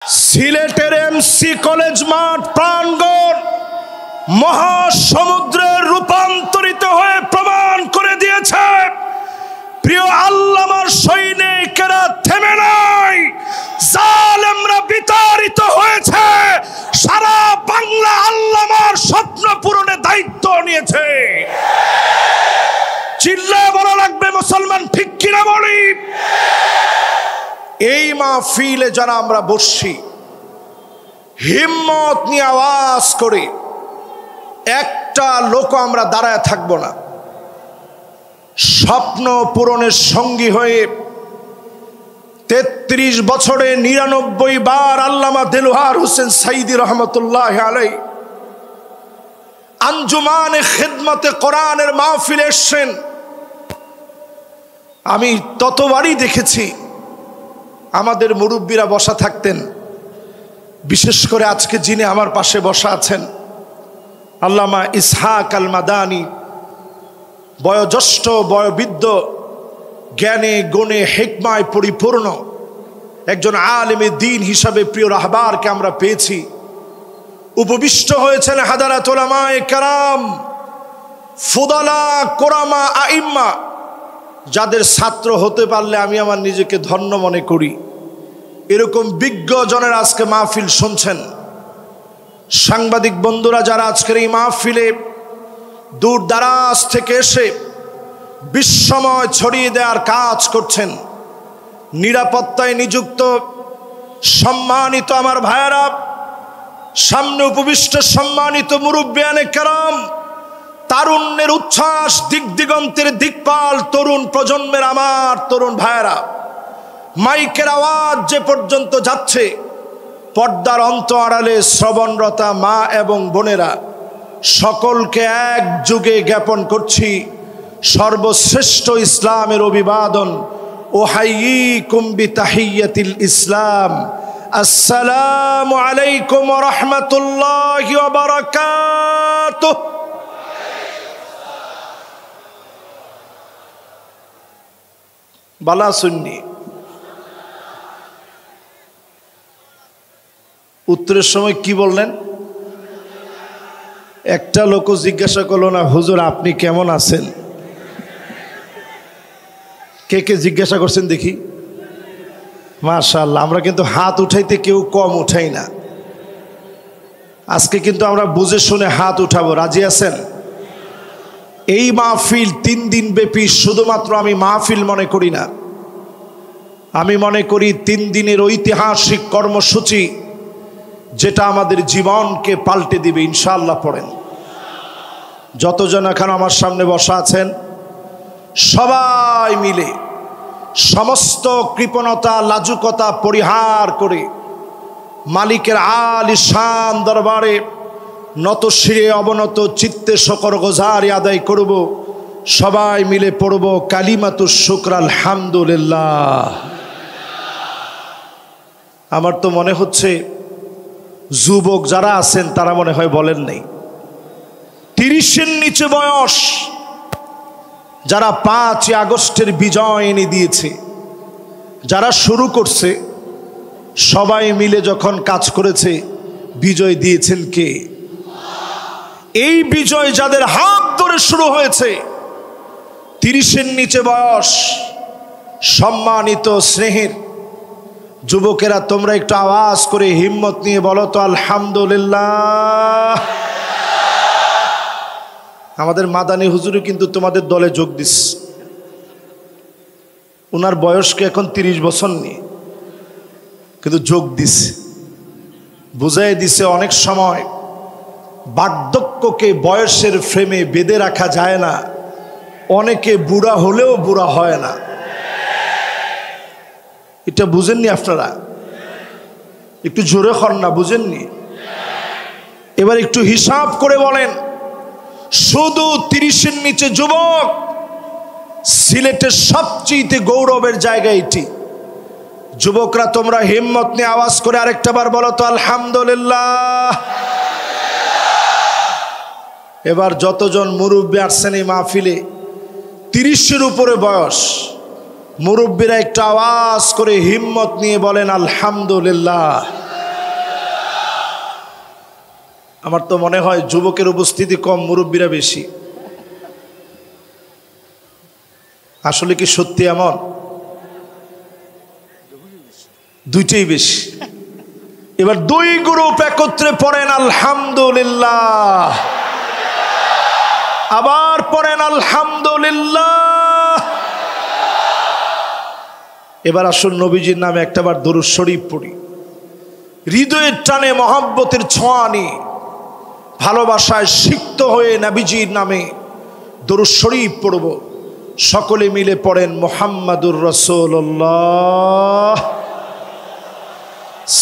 সিলেটের MC college মাঠ প্রাঙ্গণ মহাসমুদ্রে রূপান্তরিত হয়ে প্রমাণ করে দিয়েছে প্রিয় আল্লামার সৈনিকেরা থেমে নাই, জালেমরা বিতাড়িত হয়েছে, সারা বাংলা আল্লামার স্বপ্ন পূরণের দায়িত্ব নিয়েছে। চিল্লায় বলা লাগবে মুসলমান, ঠিক কিনা বলি? এই মাহফিলে যারা আমরা বসছি, হিম্মত নিয়ে আওয়াজ করে একটা লোক আমরা দাঁড়ায় থাকবো না। স্বপ্ন পূরণের সঙ্গী হয়ে 33 বছরে 99 বার আল্লামা দেলোয়ার হোসেন সাইদি রহমতুল্লাহ আলাইহি আঞ্জুমানে খিদমতে কোরআনের মাহফিলে এসেছেন। আমি ততবারই দেখেছি আমাদের মুরব্বীরা বসা থাকতেন, বিশেষ করে আজকে যিনি আমার পাশে বসা আছেন আল্লামা ইসহাক আল মাদানী, বয়োজ্যেষ্ঠ বয়োবৃদ্ধ, জ্ঞানে গুণে হিকমায় পরিপূর্ণ একজন আলেমে দ্বীন হিসাবে প্রিয় রাহবারকে আমরা পেয়েছি। উপবিষ্ট হয়েছেন হাদারাত উলামায়ে কেরাম, ফুদালা, কোরামা, আইম্মা, যাদের ছাত্র হতে পারলে আমি আমার নিজেকে ধন্য মনে করি। এরকম বিজ্ঞ জনের আজকে মাহফিল শুনছেন। সাংবাদিক বন্ধুরা যারা আজকের এই মাহফিলে দূর দারাজ থেকে এসে বিস্ময় ছড়িয়ে দেওয়ার কাজ করছেন, নিরাপত্তায় নিযুক্ত সম্মানিত আমার ভাইয়েরা, সামনে উপবিষ্ট সম্মানিত মুরব্বিয়ানে কেরাম, তারুণ্যের উচ্ছ্বাস, দিক দিগন্তের দিকপাল তরুণ প্রজন্মের আমার তরুণ ভাইয়েরা, মাইকের আওয়াজ যে পর্যন্ত যাচ্ছে, পর্দার অন্ত আড়ালে শ্রবণরতা মা এবং বোনেরা, সকলকে এক যুগে জ্ঞাপন করছি সর্বশ্রেষ্ঠ ইসলামের অভিবাদন, ওহাইয়িকুম বিতাহিয়াতিল ইসলাম, আসসালামু আলাইকুম ওয়া রাহমাতুল্লাহি ওয়া বারাকাতুহু। বালা সুন্নি উত্তরের সময় কি বললেন? একটা লোক জিজ্ঞাসা করলো না, হুজুর আপনি কেমন আছেন? কে কে জিজ্ঞাসা করছেন দেখি? মাশাআল্লাহ, আমরা কিন্তু হাত উঠাইতে কেউ কম উঠাই না। আজকে কিন্তু আমরা বুঝে শুনে হাত উঠাবো, রাজি আছেন? এই মাহফিল 3 দিন ব্যাপী শুধুমাত্র আমি মাহফিল মনে করি না, আমি মনে করি 3 দিনের ঐতিহাসিক কর্মসূচি, যেটা আমাদের জীবনকে পাল্টে দিবে ইনশাআল্লাহ। পড়েন, যতজন এখন আমার সামনে বসা আছেন সবাই মিলে সমস্ত কৃপণতা, লাজুকতা পরিহার করে মালিকের আলিশান দরবারে নত শিরে অবনত চিত্তে শকর গোজারি আদায় করব। সবাই মিলে পড়ব কালিমাতুশ শুকর আলহামদুলিল্লাহ। আমার তো মনে হচ্ছে যুবক যারা আছেন তারা মনে হয় বলেন নাই। 30-এর নিচে বয়স যারা 5 আগস্টের বিজয় এনে দিয়েছে, যারা শুরু করছে, সবাই মিলে যখন কাজ করেছে, বিজয় দিয়েছেন কে? এই বিজয় যাদের হাত ধরে শুরু হয়েছে, 30-এর নিচে বয়স, সম্মানিত স্নেহের যুবকেরা, তোমরা একটু আওয়াজ করে হিম্মত নিয়ে বলো তো আলহামদুলিল্লাহ। আমাদের মাদানী হুজুরও কিন্তু তোমাদের দলে যোগ দিস, ওনার বয়সকে এখন 30 বছর নিয়ে, কিন্তু যোগ দিস, বুঝাই দিছে অনেক সময় বার্ধক্যকে বয়সের ফ্রেমে বেঁধে রাখা যায় না, অনেকে বুড়া হলেও বুড়া হয় না। এটা বুঝেননি আপনারা? একটু জোরে হন না, বুঝেননি? এবার একটু হিসাব করে বলেন, শুধু 30-এর নিচে যুবক সিলেটের সবচেয়ে গৌরবের জায়গা এটি। যুবকরা তোমরা হিম্মত নিয়ে আওয়াজ করে আরেকটা বার বলো তো আলহামদুলিল্লাহ। এবার যতজন মুরব্বী আসছেন এই মাহফিলে, 30-এর উপরে বয়স, মুরব্বীরা একটু আওয়াজ করে হিম্মত নিয়ে বলেন আলহামদুলিল্লাহ। আমার তো মনে হয় যুবকের উপস্থিতি কম, মুরব্বীরা বেশি। আসলে কি সত্যি এমন? দুইটাই বেশি। এবার দুই গ্রুপ একত্রে পড়েন আলহামদুলিল্লাহ, আবার পড়েন আলহামদুলিল্লাহ। এবার আসুন নবীজির নামে একটাবার দরুদ শরীফ পড়ি, হৃদয়ের টানে মহব্বতের ছোঁয়া নিয়ে ভালোবাসায় সিক্ত হয়ে নবীজির নামে দরুদ শরীফ পড়ব। সকলে মিলে পড়েন মুহাম্মাদুর রাসূলুল্লাহ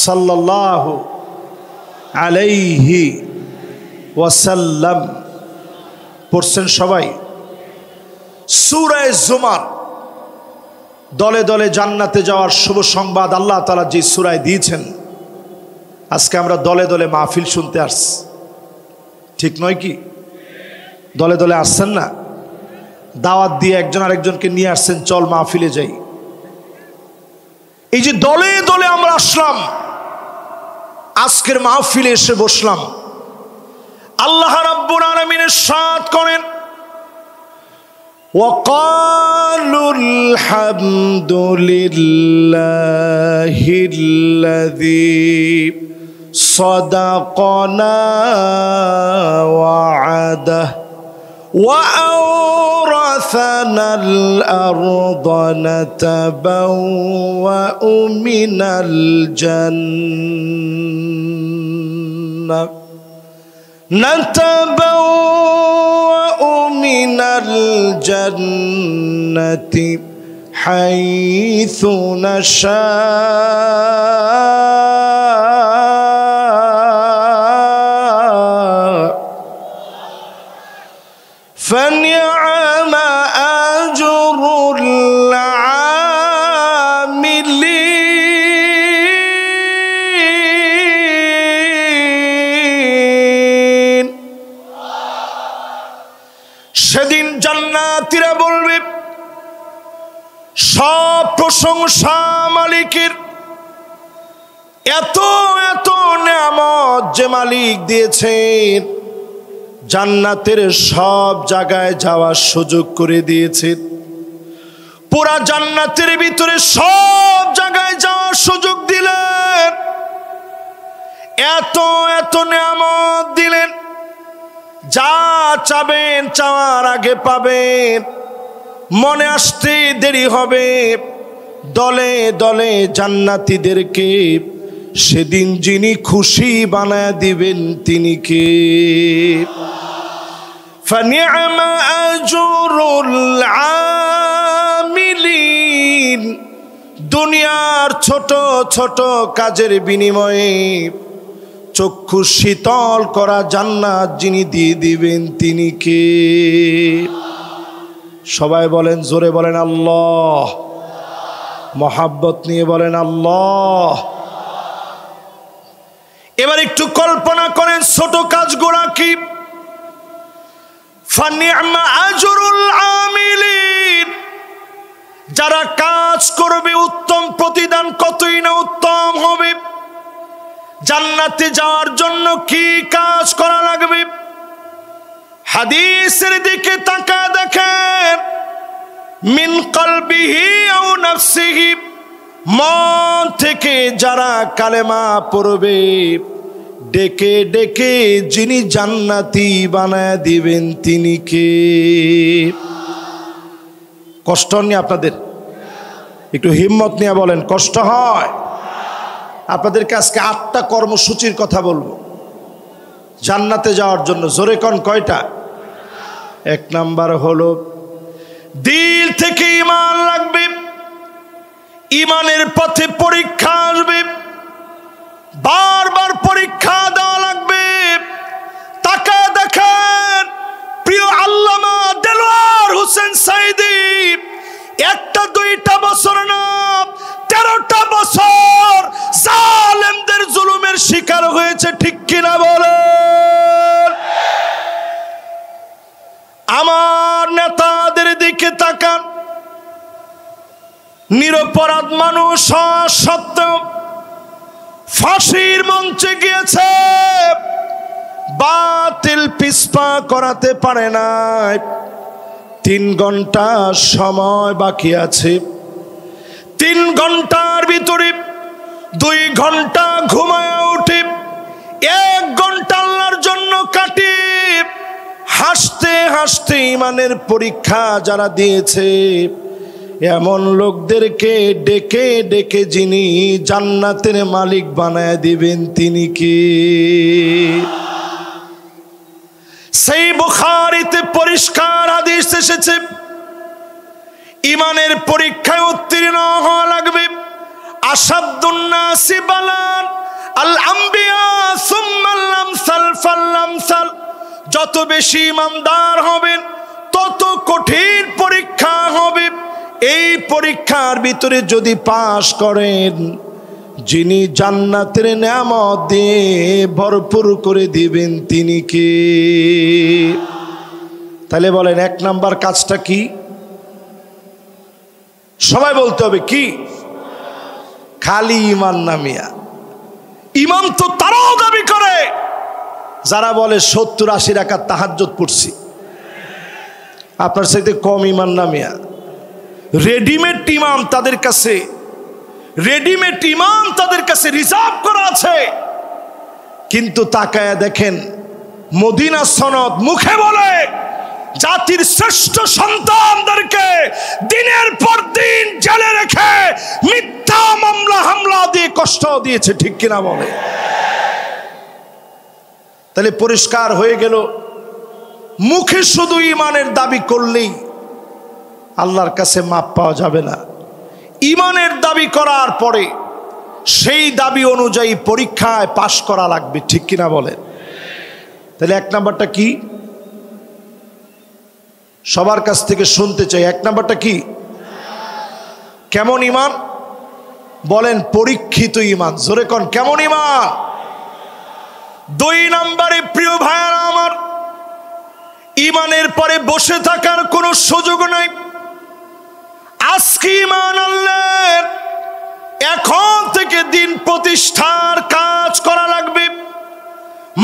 সাল্লাল্লাহু আলাইহি ওয়াসাল্লাম। পড়ছেন সবাই? সূরা জুমার দলে দলে জান্নাতে যাওয়ার শুভ সংবাদ আল্লাহ তাআলা যে সূরায় দিয়েছেন, আজকে আমরা দলে দলে মাহফিল শুনতে আসছি, ঠিক নয় কি? দলে দলে আসছেন না? দাওয়াত দিয়ে একজন আরেকজনকে নিয়ে আসছেন, চল মাহফিলে যাই। এই যে দলে দলে আমরা আসলাম, আজকের মাহফিলে এসে বসলাম, আল্লাহ রাব্বুল আলামিন ইরশাদ করেন, وقالوا الحمد لله الذي صدقنا وعده وأورثنا الأرض نتبوأ من الجنة حيث نشاء فنعم أجر العاملين। সেদিন জান্নাতীরা বলবে, সব প্রশংসা মালিকের, এত এত নেয়ামত যে মালিক দিয়েছেন, জান্নাতের সব জায়গায় যাওয়ার সুযোগ করে দিয়েছেন, পুরা জান্নাতের ভিতরে সব জায়গায় যাওয়ার সুযোগ দিলেন, এত এত নেয়ামত দিলেন, যা চাবেন চাওয়ার আগে পাবেন, মনে আসতে দেরি হবে। দলে দলে জান্নাতীদেরকে সেদিন যিনি খুশি বানায় দিবেন তিনি কে? فنعم أجر العاملين। দুনিয়ার ছোট ছোট কাজের বিনিময়ে চক্ষু শীতল করা জান্নাত যিনি দিয়ে দিবেন তিনি কে? সবাই বলেন, জোরে বলেন আল্লাহ, মহাব্বত নিয়ে বলেন আল্লাহ। এবার একটু কল্পনা করেন ছোট কাজগুলো কি। ফানি'মা আজরুল আমিলিন, যারা কাজ করবে উত্তম প্রতিদান কতই না উত্তম হবে। জান্নাতে যাওয়ার জন্য কি কাজ করা লাগবে? হাদিসের দিকে তাকায় দেখেন, মিন কলবিহি আও নাফসিহি, মন থেকে যারা কালেমা পড়বে, ডেকে ডেকে যিনি জান্নাতি বানায় দিবেন তিনি কে? কষ্ট নিয়ে আপনাদের একটু হিম্মত নিয়ে বলেন, কষ্ট হয়? আপনাদেরকে আজকে 8টা কর্মসূচির কথা বলবো জান্নাতে যাওয়ার জন্য। জোরে কোন কয়টা? 1 নাম্বার হলো দিল থেকে ঈমান লাগবে, ঈমানের পথে পরীক্ষা আসবে, বারবার পরীক্ষা দেওয়া লাগবে। তাকা দেখেন প্রিয় আল্লামা দেলোয়ার হোসেন সাঈদী 1টা 2টা বছর না 13টা বছর জালেমদের জুলুমের শিকার হয়েছে, ঠিক কিনা বলেন? আমার নেতাদের দিকে তাকান, নিরপরাধ মানুষ সত্ত্বেও ফাঁসির মঞ্চে গিয়েছে, বাতিল পিছপা করাতে পারে না। 3 ঘন্টা সময় বাকি আছে। 3 ঘন্টার ভিতরে 2 ঘন্টা ঘুমায় উঠে 1 ঘন্টা আল্লাহর জন্য কাটি। হাসতে হাসতে ইমানের পরীক্ষা যারা দিয়েছে এমন লোকদেরকে ডেকে ডেকে যিনি জান্নাতের মালিক বানায় দিবেন তিনি কে? সেই বুখারীতে পরিষ্কার হাদিস এসেছে, ইমানের পরীক্ষায় উত্তীর্ণ হওয়া লাগবে। আসাদুন নাসি বালান আল আম্বিয়া সুম্মাল আমসাল ফাল আমসাল। যত বেশি ইমানদার হবেন তত কঠিন পরীক্ষা হবে। এই পরীক্ষার ভিতরে যদি পাশ করেন, যিনি জান্নাতের নেয়ামত দিয়ে ভরপুর করে দিবেন তিনি কে? তাহলে বলেন 1 নাম্বার কাজটা কি? সবাই বলতে হবে কি? খালি ইমান না মিয়া। ইমাম তো তারাও দাবি করে যারা বলে 70-80 রাকাত তাহাজ্জুদ পড়ছি। আপনার সাথে কম ইমান না মিয়া। রেডিমেড ইমাম তাদের কাছে, রেডিমেড ইমাম তাদের কাছে রিজার্ভ করা আছে। কিন্তু তাকায়া দেখেন মদিনা সনদ মুখে বলে জাতির শ্রেষ্ঠ সন্তানদেরকে দিনের পর দিন জেলে রেখে মিথ্যা মামলা হামলা দিয়ে কষ্ট দিয়েছে, ঠিক কিনা বলে? তাহলে পরিষ্কার হয়ে গেল, মুখে শুধু ইমানের দাবি করলেই আল্লাহর কাছে মাপ পাওয়া যাবে না। ইমানের দাবি করার পরে সেই দাবি অনুযায়ী পরীক্ষায় পাশ করা লাগবে, ঠিক কিনা বলেন? তাহলে 1 নাম্বারটা কি? সবার কাছ থেকে শুনতে চাই, 1 নাম্বারটা কি? কেমন ইমান বলেন? পরীক্ষিত ইমান। জোরে কোন কেমন ইমান? 2 নাম্বারে প্রিয় ভাইরা আমার, ইমানের পরে বসে থাকার কোনো সুযোগ নাই। আজকে ইমান আনলেন, এখন থেকে দিন প্রতিষ্ঠার কাজ করা লাগবে।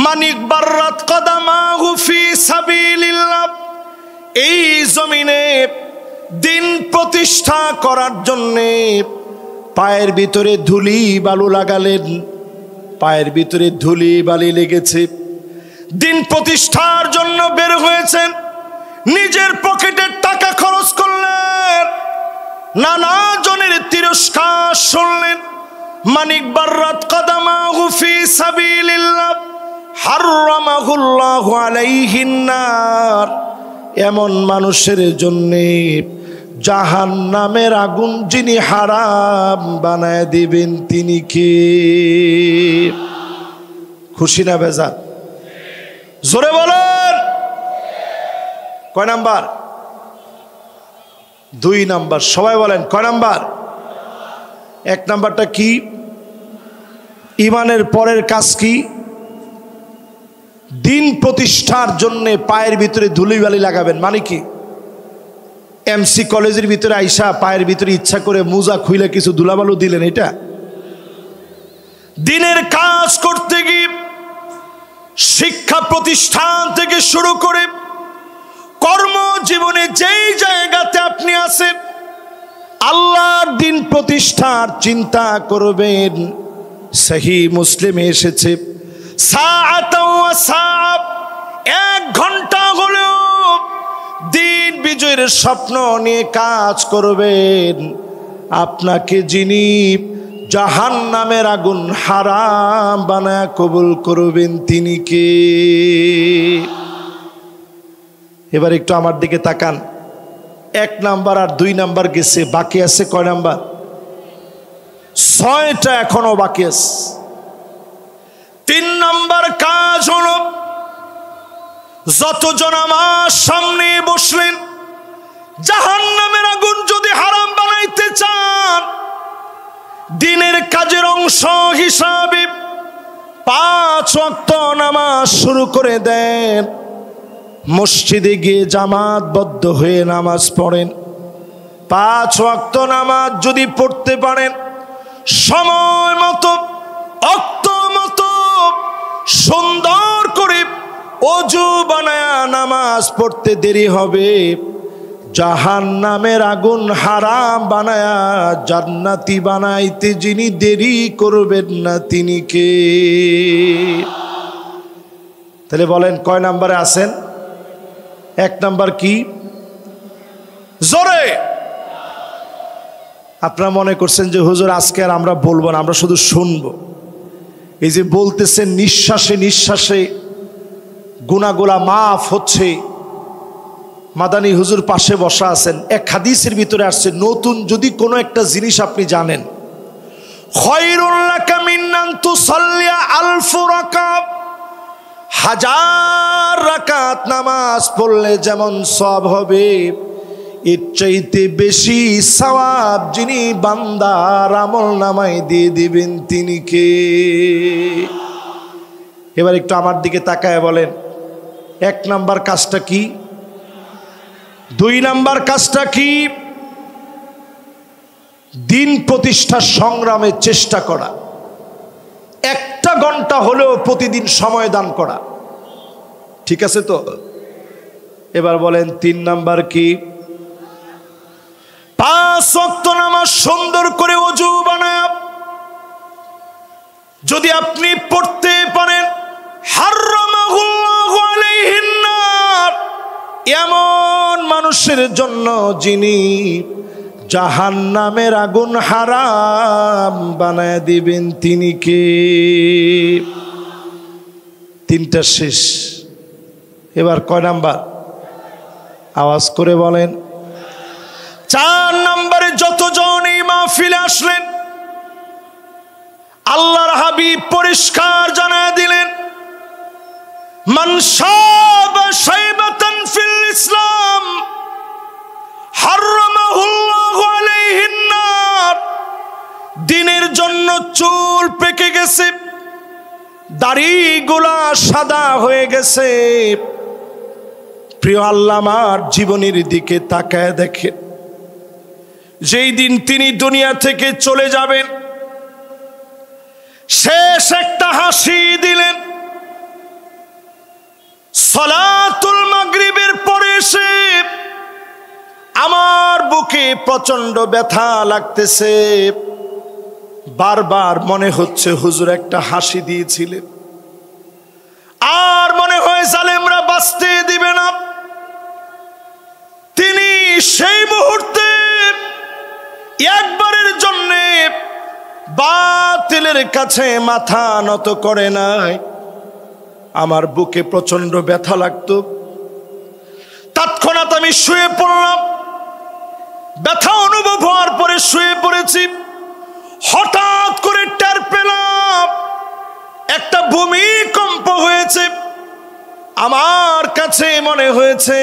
মানিক বাররাত কদামাহু ফি সাবিলিল্লাহ। এই জমিনে দিন প্রতিষ্ঠা করার জন্যে পায়ের ভিতরে ধুলি বালু লাগালেন, পায়ের ভিতরে ধুলি বালি লেগেছে। দিন প্রতিষ্ঠার জন্য বের হয়েছেন, নিজের পকেটের টাকা খরচ করলেন, নানা জনের তিরস্কার শুনলেন। মানিক বাররাত কদামাহু ফি সাবিলিল্লাহ হারামাহুল্লাহু আলাইহিন নার। এমন মানুষের জন্যে জাহান্নামের আগুন যিনি হারাম বানায় দিবেন তিনি কে? খুশি না বেজার? জোরে বলেন। কয় নাম্বার? 2 নাম্বার। সবাই বলেন কয় নাম্বার? 1 নাম্বারটা কি? ইমানের পরের কাজ কি? দিন প্রতিষ্ঠার জন্য পায়ের ভিতরে ধুলিবালি লাগাবেন। মানে কি? এমসি কলেজের ভিতরে আইসা পায়ের ভিতরে ইচ্ছা করে মোজা খুইলে কিছু ধুলাবালু দিলেন, এটা? দিনের কাজ করতে গিয়ে শিক্ষা প্রতিষ্ঠান থেকে শুরু করে কর্মজীবনে যেই জায়গাতে আপনি আছেন, আল্লাহর দিন প্রতিষ্ঠার চিন্তা করবেন। সহিহ মুসলিমে এসেছে, সাআতাও ওয়া সাআব, 1 ঘন্টা হলেও দিন বিজয়ের স্বপ্ন নিয়ে কাজ করবেন। আপনাকে যিনি জাহান্নামের আগুন হারাম বানায় কবুল করবেন তিনি কে? এবার একটু আমার দিকে তাকান। 1 নাম্বার আর 2 নাম্বার গেছে, বাকি আছে কয় নাম্বার? 6টা এখনো বাকি আছে। 3 নাম্বার কাজ হলো, যতজন আমার সামনে বসলেন, জাহান্নামের আগুন যদি হারাম বানাইতে চান, দিনের কাজের অংশ হিসাবে 5 ওয়াক্ত নামাজ শুরু করে দেন। মসজিদে গিয়ে জামাতবদ্ধ হয়ে নামাজ পড়েন। 5 ওয়াক্ত নামাজ যদি পড়তে পারেন, সময় মতো অক্ত মতো সুন্দর করে অজু বানায়া নামাজ পড়তে দেরি হবে, জাহান্নামের আগুন হারাম বানায়া জান্নাতি বানাইতে যিনি দেরি করবেন না তিনি কে? তাহলে বলেন কয় নাম্বারে আছেন? 1 নাম্বার কি? জোরে। আপনারা মনে করছেন যে হুজুর আজকে আর আমরা বলবো না, আমরা শুধু শুনবো। এই যে বলতেছেন নিঃশ্বাসে নিঃশ্বাসে গুনাহগুলা মাফ হচ্ছে। মাদানী হুজুর পাশে বসা আছেন, এক হাদিসের ভিতরে আসছে নতুন যদি কোনো একটা জিনিস আপনি জানেন, খায়রুল লাকা মিন আন তুসাল্লিয়া আলফ রাকাত, 1000 রাকাত নামাজ পড়লে যেমন সওয়াব হবে, এর চাইতে বেশি সওয়াব যিনি বান্দার আমল নামায় দিয়ে দিবেন তিনি কে? এবার একটু আমার দিকে তাকায় বলেন 1 নাম্বার কাজটা কি, 2 নাম্বার কাজটা কি? দিন প্রতিষ্ঠার সংগ্রামে চেষ্টা করা, 1টা ঘন্টা হলেও প্রতিদিন সময় দান করা, ঠিক আছে তো? এবার বলেন 3 নাম্বার কি? 5 ওয়াক্ত নামাজ সুন্দর করে ওযু বানায় যদি আপনি পড়তে পারেন, হারামাহুল্লাহু আলাইহিন নার, এমন মানুষের জন্য যিনি জাহান্নামের আগুন হারাম বানায় দিবেন তিনি কে? 3টা শেষ। এবার কয় নাম্বার? আওয়াজ করে বলেন। 4 নম্বরে যতজন এই মাহফিলে আসলেন, আল্লাহর হাবিব পরিষ্কার জানায় দিলেন, মান শাবা শাইবাতান ফিল ইসলাম হারামাহুল্লাহু আলাইহিন নার। দিনের জন্য চুল পেকে গেছে, দাড়িগুলা সাদা হয়ে গেছে, প্রিয় আল্লাহ আমার জীবনের দিকে তাকায় দেখেন, যেই দিন তিনি দুনিয়া থেকে চলে যাবেন, শেষ একটা হাসি দিলেন, সালাতুল মাগরিবের পরে এসে আমার বুকে প্রচন্ড ব্যথা লাগতেছে, বারবার মনে হচ্ছে হুজুর একটা হাসি দিয়েছিলেন, আর মনে হয় জালেমরা বাঁচতে দিবে না। তিনি সেই মুহূর্তে একবারের জন্য বাতিলের কাছে মাথা নত করে নাই। আমার বুকে প্রচন্ড ব্যথা লাগতো, তৎক্ষণাৎ আমি শুয়ে পড়লাম, ব্যথা অনুভব হওয়ার পরে শুয়ে পড়েছি, হঠাৎ করে টের পেলাম একটা ভূমিকম্প হয়েছে। আমার কাছে মনে হয়েছে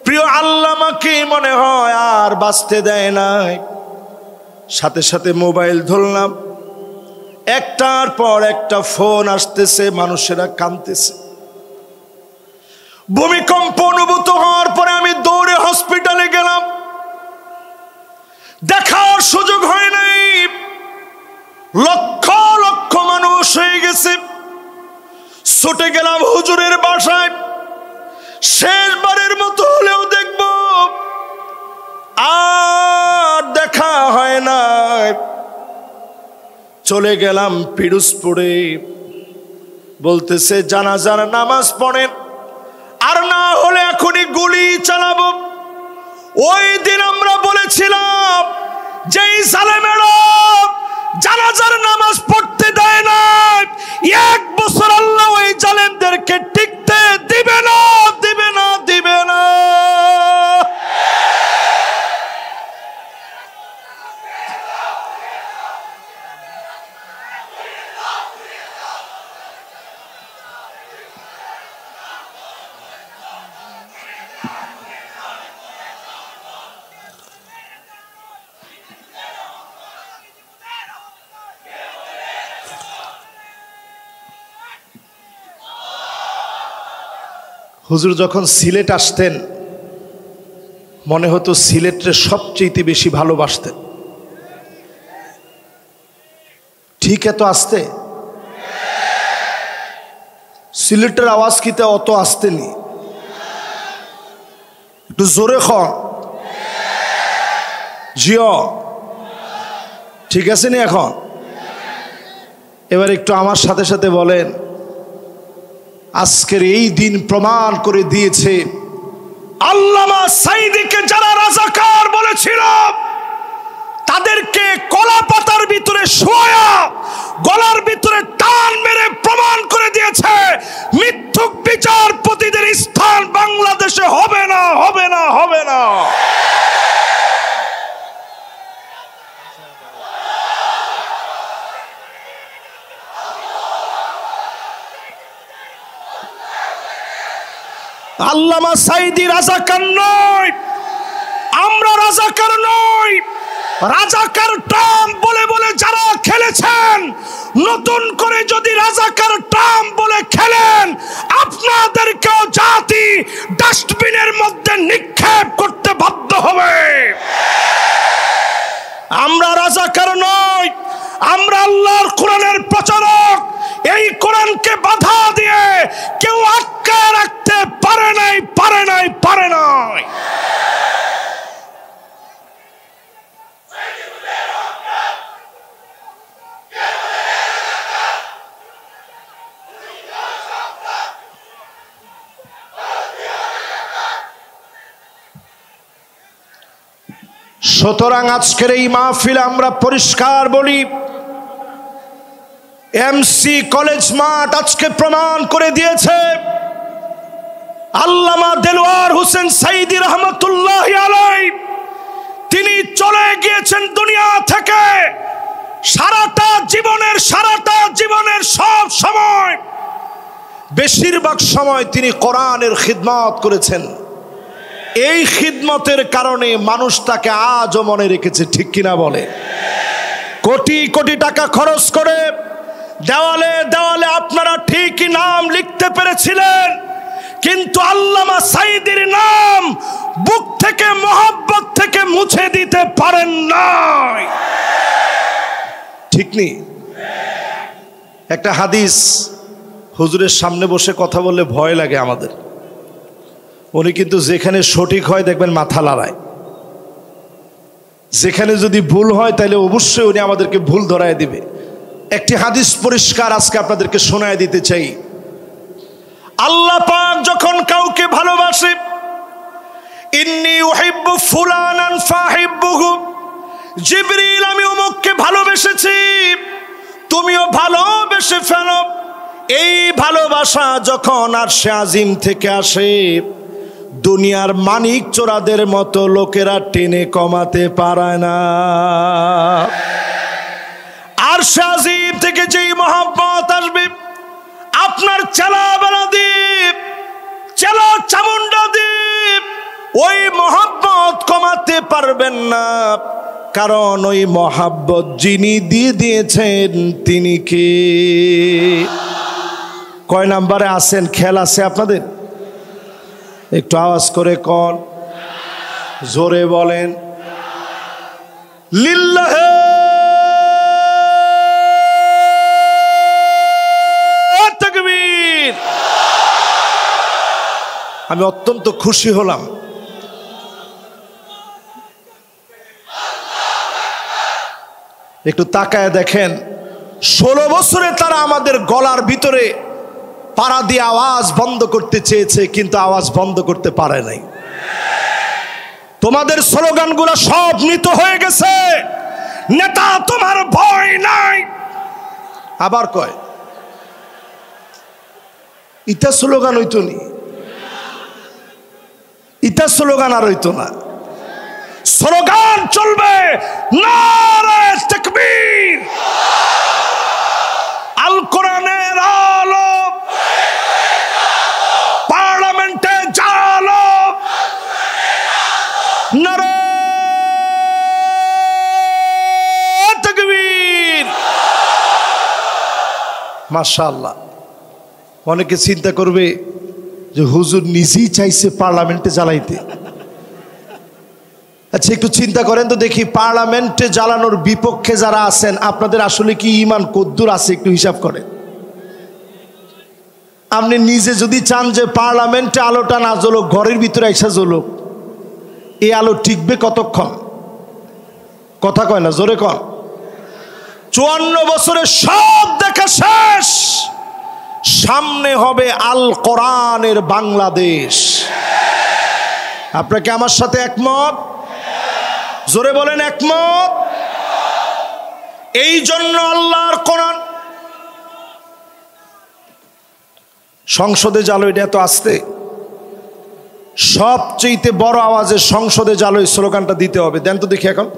প্রিয় আল্লাহ আমাকে মনে হয় আর বাঁচতে দেয় নাই। সাথে সাথে মোবাইল ধরলাম, একটার পর একটা ফোন আসতেছে, মানুষেরা কাঁদতেছে। ভূমিকম্প অনুভূত হওয়ার পরে আমি দৌড়ে হসপিটালে গেলাম, দেখার সুযোগ হয় নাই, লক্ষ লক্ষ মানুষ হয়ে গেছে। ছুটে গেলাম হুজুরের বাসায়, শেষবারের মতো হলেও দেখব, আর দেখা হয় না। চলে গেলাম পিরোজপুরে, বলতেছে জানাজার নামাজ পড়েন, আর না হলে এখনই গুলি চালাবো। ওই দিন আমরা বলেছিলাম যে জালেমেরা জানাজার নামাজ পড়তে দেয় না, 1 বছর আল্লাহ ওই জালেমদেরকে টিকতে দিবে না, দিবে না, দিবে না। হুজুর যখন সিলেট আসতেন মনে হতো সিলেটের সবচেয়ে বেশি ভালোবাসতেন। ঠিক এত আসতে সিলেটের আওয়াজ কিতে অত আসতে নি, একটু জোরে খন। জিও ঠিক আছে নি এখন? এবার একটু আমার সাথে সাথে বলেন, আজকের এই দিন প্রমাণ করে দিয়েছে আল্লামা সাঈদীকে যারা রাজাকার বলেছিল তাদেরকে কলা পাতার ভিতরে শোয়া গলার ভিতরে টান মেরে প্রমাণ করে দিয়েছে মিথ্যুক বিচারপতিদের স্থান বাংলাদেশে হবে না, হবে না, হবে না। আল্লামা সাঈদী রাজাকার নয়, আমরা রাজাকার নই। রাজাকার টার্ম বলে বলে যারা খেলেছেন, নতুন করে যদি রাজাকার টার্ম বলে খেলেন, আপনাদেরকেও জাতি ডাস্টবিনের মধ্যে নিক্ষেপ করতে বাধ্য হবে। আমরা রাজাকার নই, আমরা আল্লাহর কোরআনের প্রচারক। এই কোরআনকে বাধা দিয়ে কেউ আটকায় রাখতে পারে নাই, পারে নাই, পারে নাই। সুতরাং আজকের এই মাহফিলে আমরা পরিষ্কার বলি, এমসি কলেজ মাঠ আজকে প্রমাণ করে দিয়েছে আল্লামা দেলোয়ার হোসেন সাঈদী রহমতুল্লাহি আলাইহি তিনি চলে গিয়েছেন দুনিয়া থেকে। সারাটা জীবনের সব সময়, বেশিরভাগ সময় তিনি কোরআনের খিদমত করেছেন। এই খিদমতের কারণে মানুষ তাকে আজও মনে রেখেছে, ঠিক কিনা বলে? কোটি কোটি টাকা খরচ করে দেওয়ালে দেওয়ালে আপনারা ঠিকই নাম লিখতে পেরেছিলেন, কিন্তু আল্লামা সাঈদীর নাম বুক থেকে মহব্বত থেকে মুছে দিতে পারেন নাই, ঠিক নেই? একটা হাদিস, হুজুরের সামনে বসে কথা বললে ভয় লাগে আমাদের। উনি কিন্তু যেখানে সঠিক হয় দেখবেন মাথা লড়ায়, যেখানে যদি ভুল হয় তাহলে অবশ্যই উনি আমাদেরকে ভুল ধরায় দিবে। একটি হাদিস পরিষ্কার আজকে আপনাদেরকে শোনায় দিতে চাই। আল্লাহ পাক যখন কাউকে ভালোবাসে, ইন্নী উহিব্বু ফুলানান ফাহিব্বুহু, জিবরিল আমি অমুককে ভালোবেসেছি, তুমিও ভালোবেসে ফেলো। এই ভালোবাসা যখন আরশে আজিম থেকে আসে, দুনিয়ার মানিক চোরাদের মতো লোকেরা টেনে কমাতে পারে না। আরশে আজিম থেকে যেই মহব্বত আসবে, আপনার চেলাবেলা দ্বীপ, চেলা চামুন্ডা দ্বীপ, ওই মহব্বত কমাতে পারবেন না। কারণ ওই মহব্বত যিনি দিয়ে দিয়েছেন তিনি কে? কয় নাম্বারে আছেন? খেয়াল আছে আপনাদের? একটু আওয়াজ করে কোন, জোরে বলেন লিল্লাহে তাকবীর। আমি অত্যন্ত খুশি হলাম, একটু তাকায় দেখেন, 16 বছরে তারা আমাদের গলার ভিতরে পাড়া দিয়ে আওয়াজ বন্ধ করতে চেয়েছে, কিন্তু আওয়াজ বন্ধ করতে পারে নাই। তোমাদের স্লোগানগুলো সব মৃত হয়ে গেছে। নেতা তোমার ভয় নাই, আবার কয় ইটা স্লোগান হইতো নি, ইটা স্লোগান আর হইতো না। স্লোগান চলবে নারে তাকবীর, আল কোরআনের আলো, পার্লামেন্টে জালো, নারে তাকবীর। মাশাআল্লাহ। অনেকে চিন্তা করবে যে হুজুর নিজেই চাইছে পার্লামেন্টে জ্বালাইতে। আচ্ছা একটু চিন্তা করেন তো দেখি, পার্লামেন্টে জ্বালানোর বিপক্ষে যারা আছেন আপনাদের আসলে কি ঈমান কদ্দুর আছে? একটু হিসাব করেন। আপনি নিজে যদি চান যে পার্লামেন্টে আলোটা না জ্বলুক, ঘরের ভিতরে এসে জ্বলুক, এই আলো টিকবে কতক্ষণ? কথা কয় না, জোরে কন। 54 বছরে সব দেখা শেষ, সামনে হবে আল কোরআনের বাংলাদেশ। আপনাকে আমার সাথে একমত? জোরে বলেন একমত। এই জন্য আল্লাহর কোরআন সংসদে জালো, এটা এত আসতে, সবচেয়ে বড় আওয়াজে সংসদে জালো এই স্লোগানটা দিতে হবে। দেন তো দেখি এখন।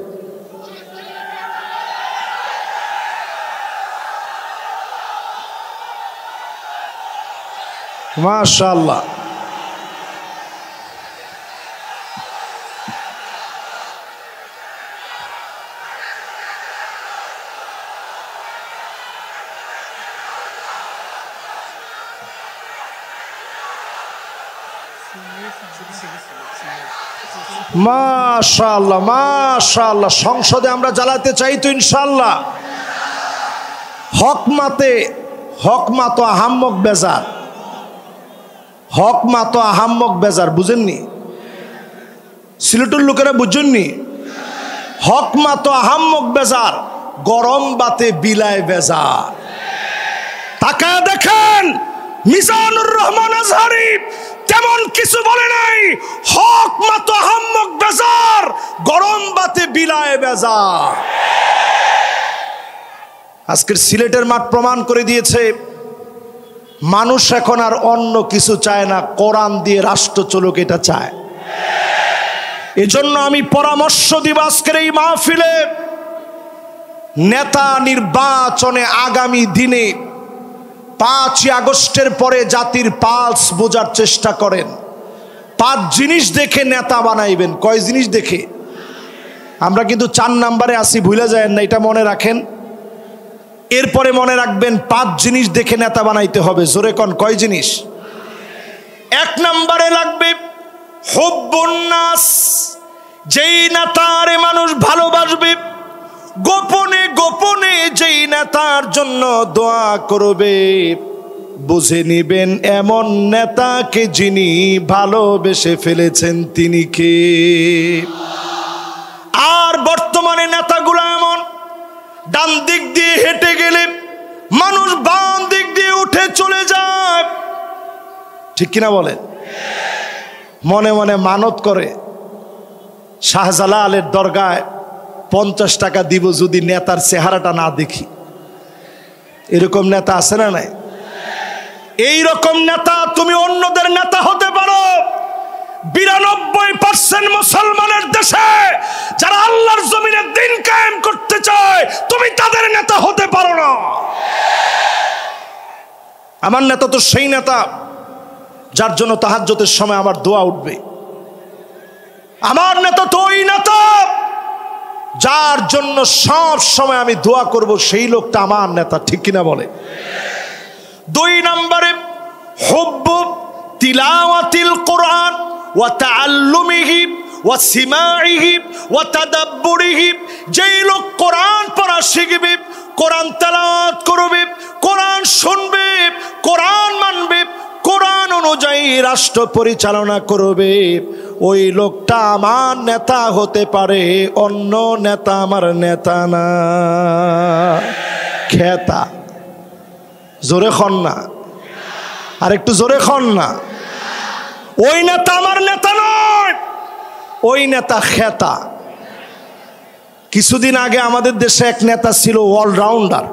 মাশাআল্লাহ। মাশাআল্লাহ মাশাআল্লাহ। সংসদে আমরা জ্বালাতে চাই তো ইনশাআল্লাহ। হক মাতো আহাম্মক বেজার, হক মাতো আহাম্মক বেজার, বুঝেননি? সিলেটের লোকেরা বুঝেননি? হক মাতো আহাম্মক বেজার, গরম বাতে বিলায় বেজার। তাকায় দেখেন মিজানুর রহমান আজহারি তেমন কিছু বলে নাই। হক মাতো আহাম্মক বেজার, গরম বাতে বিলায় বেজার। আজকের সিলেটের মাঠ প্রমাণ করে দিয়েছে মানুষ এখন আর অন্য কিছু চায় না, কোরআন দিয়ে রাষ্ট্র চলুক এটা চায়। এজন্য আমি পরামর্শ দিব আজকের এই মাহফিলে, নেতা নির্বাচনে আগামী দিনে 5ই আগস্টের পরে জাতির পালস বোঝার চেষ্টা করেন। 5 জিনিস দেখে নেতা বানাইবেন। কয় জিনিস দেখে? আমরা কিন্তু 4 নম্বরে আসি, ভুলে যায় না, এটা মনে রাখেন। এরপরে মনে রাখবেন 5 জিনিস দেখে নেতা বানাইতে হবে। জোরে কন, কয় জিনিস? 1 নম্বরে লাগবে হুব্বুন নাস, যেই নেতারে মানুষ ভালোবাসবে, গোপনে গোপনে যেই নেতার জন্য দোয়া করবে, বুঝে নিবেন এমন নেতাকে যিনি ভালোবেসে ফেলেছেন তিনি কে। আর বর্তমানে নেতাগুলো এমন, ডান দিক দিয়ে হেঁটে গেলে মানুষ বাম দিক দিয়ে উঠে চলে যায়, ঠিক কিনা বলেন? মনে মনে মানত করে শাহজালালের দরগায় 50 টাকা দিব যদি নেতার চেহারাটা না দেখি। এরকম নেতা আছে না নাই? এই রকম নেতা তুমি অন্যদের নেতা হতে পারো। 92% মুসলমানের দেশে যারা আল্লাহর জমিনে দিন কায়েম করতে চায়, তুমি তাদের নেতা হতে পারো না। আমার নেতা তো সেই নেতা যার জন্য তাহাজ্জুদের সময় আমার দোয়া উঠবে। আমার নেতা তো ওই নেতা যার জন্য সব সময় আমি দোয়া করব, সেই লোকটা আমার নেতা, ঠিক কিনা বলে? 2 নম্বরে হুব্বু তিলাওয়াতিল কোরআন ওয়া তাআল্লুমিহি ওয়া সিমাইহি ওয়া তাদাব্বুরিহি, যেই লোক কোরআন পড়া শিখবে, কোরআন তেলাওয়াত করবে, কোরআন শুনবে, কোরআন মানবে, কোরআন অনুযায়ী রাষ্ট্র পরিচালনা করবে, ওই লোকটা আমার নেতা হতে পারে। অন্য নেতা আমার নেতা না। খেতা, জোরে খন না, আর একটু জোরে খন না। ওই নেতা আমার নেতা নয়, ওই নেতা খেতা। কিছুদিন আগে আমাদের দেশে এক নেতা ছিল অলরাউন্ডার,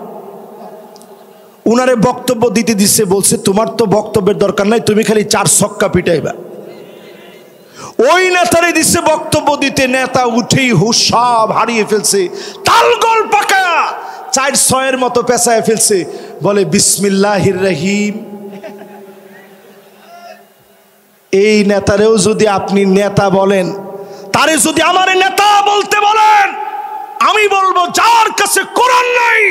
উনারে বক্তব্য দিতে দিচ্ছে, বলছে তোমার তো বক্তব্যের দরকার নাই, তুমি খালি 4 ছক্কা পিটাইবা। ওই নেতারে দিচ্ছে বক্তব্য দিতে, নেতা উঠেই হুশ সব হারিয়ে ফেলছে, তালগোল পাকা 4-6 মতো পেঁচায় ফেলছে, বলে বিসমিল্লাহির রহিম। এই নেতারেও যদি আপনি নেতা বলেন, তারে যদি আমার নেতা বলতে বলেন, আমি বলবো যার কাছে কোরআন নাই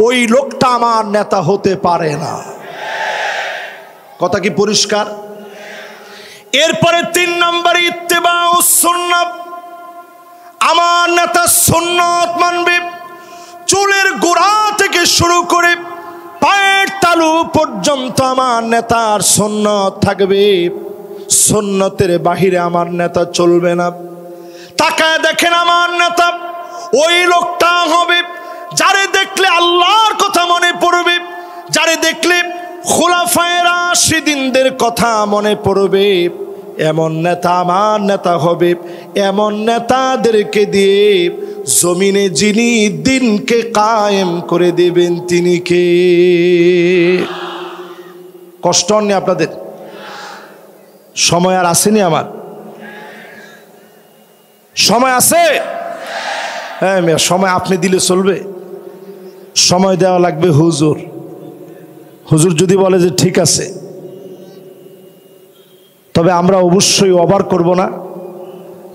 ওই লোকটা আমার নেতা হতে পারে না। কথা কি পরিষ্কার? এরপরে 3 নম্বরে ইত্তেবাউস সুন্নাহ, আমার নেতা সুন্নাত মানবে। চুলের গোড়া থেকে শুরু করে পায়ের তালু পর্যন্ত আমার নেতার সুন্নত থাকবে, সুন্নতের বাহিরে আমার নেতা চলবে না। তাকায় দেখেন আমার নেতা ওই লোকটা হবে যারে দেখলে আল্লাহর কথা মনে পড়বে, যারে দেখলে খুলাফায়ে রাশিদিনদের কথা মনে পড়বে, এমন নেতা আমার নেতা হবে। এমন নেতাদেরকে দিয়ে জমিনে যিনি দিনকে কায়েম করে দেবেন তিনি কে? কষ্ট হয়নি আপনাদের? সময় আর আসেনি? আমার সময় আছে? হ্যাঁ, সময় আপনি দিলে চলবে? সময় দেওয়া লাগবে হুজুর। হুজুর যদি বলে যে ঠিক আছে, তবে আমরা অবশ্যই ওভার করব না,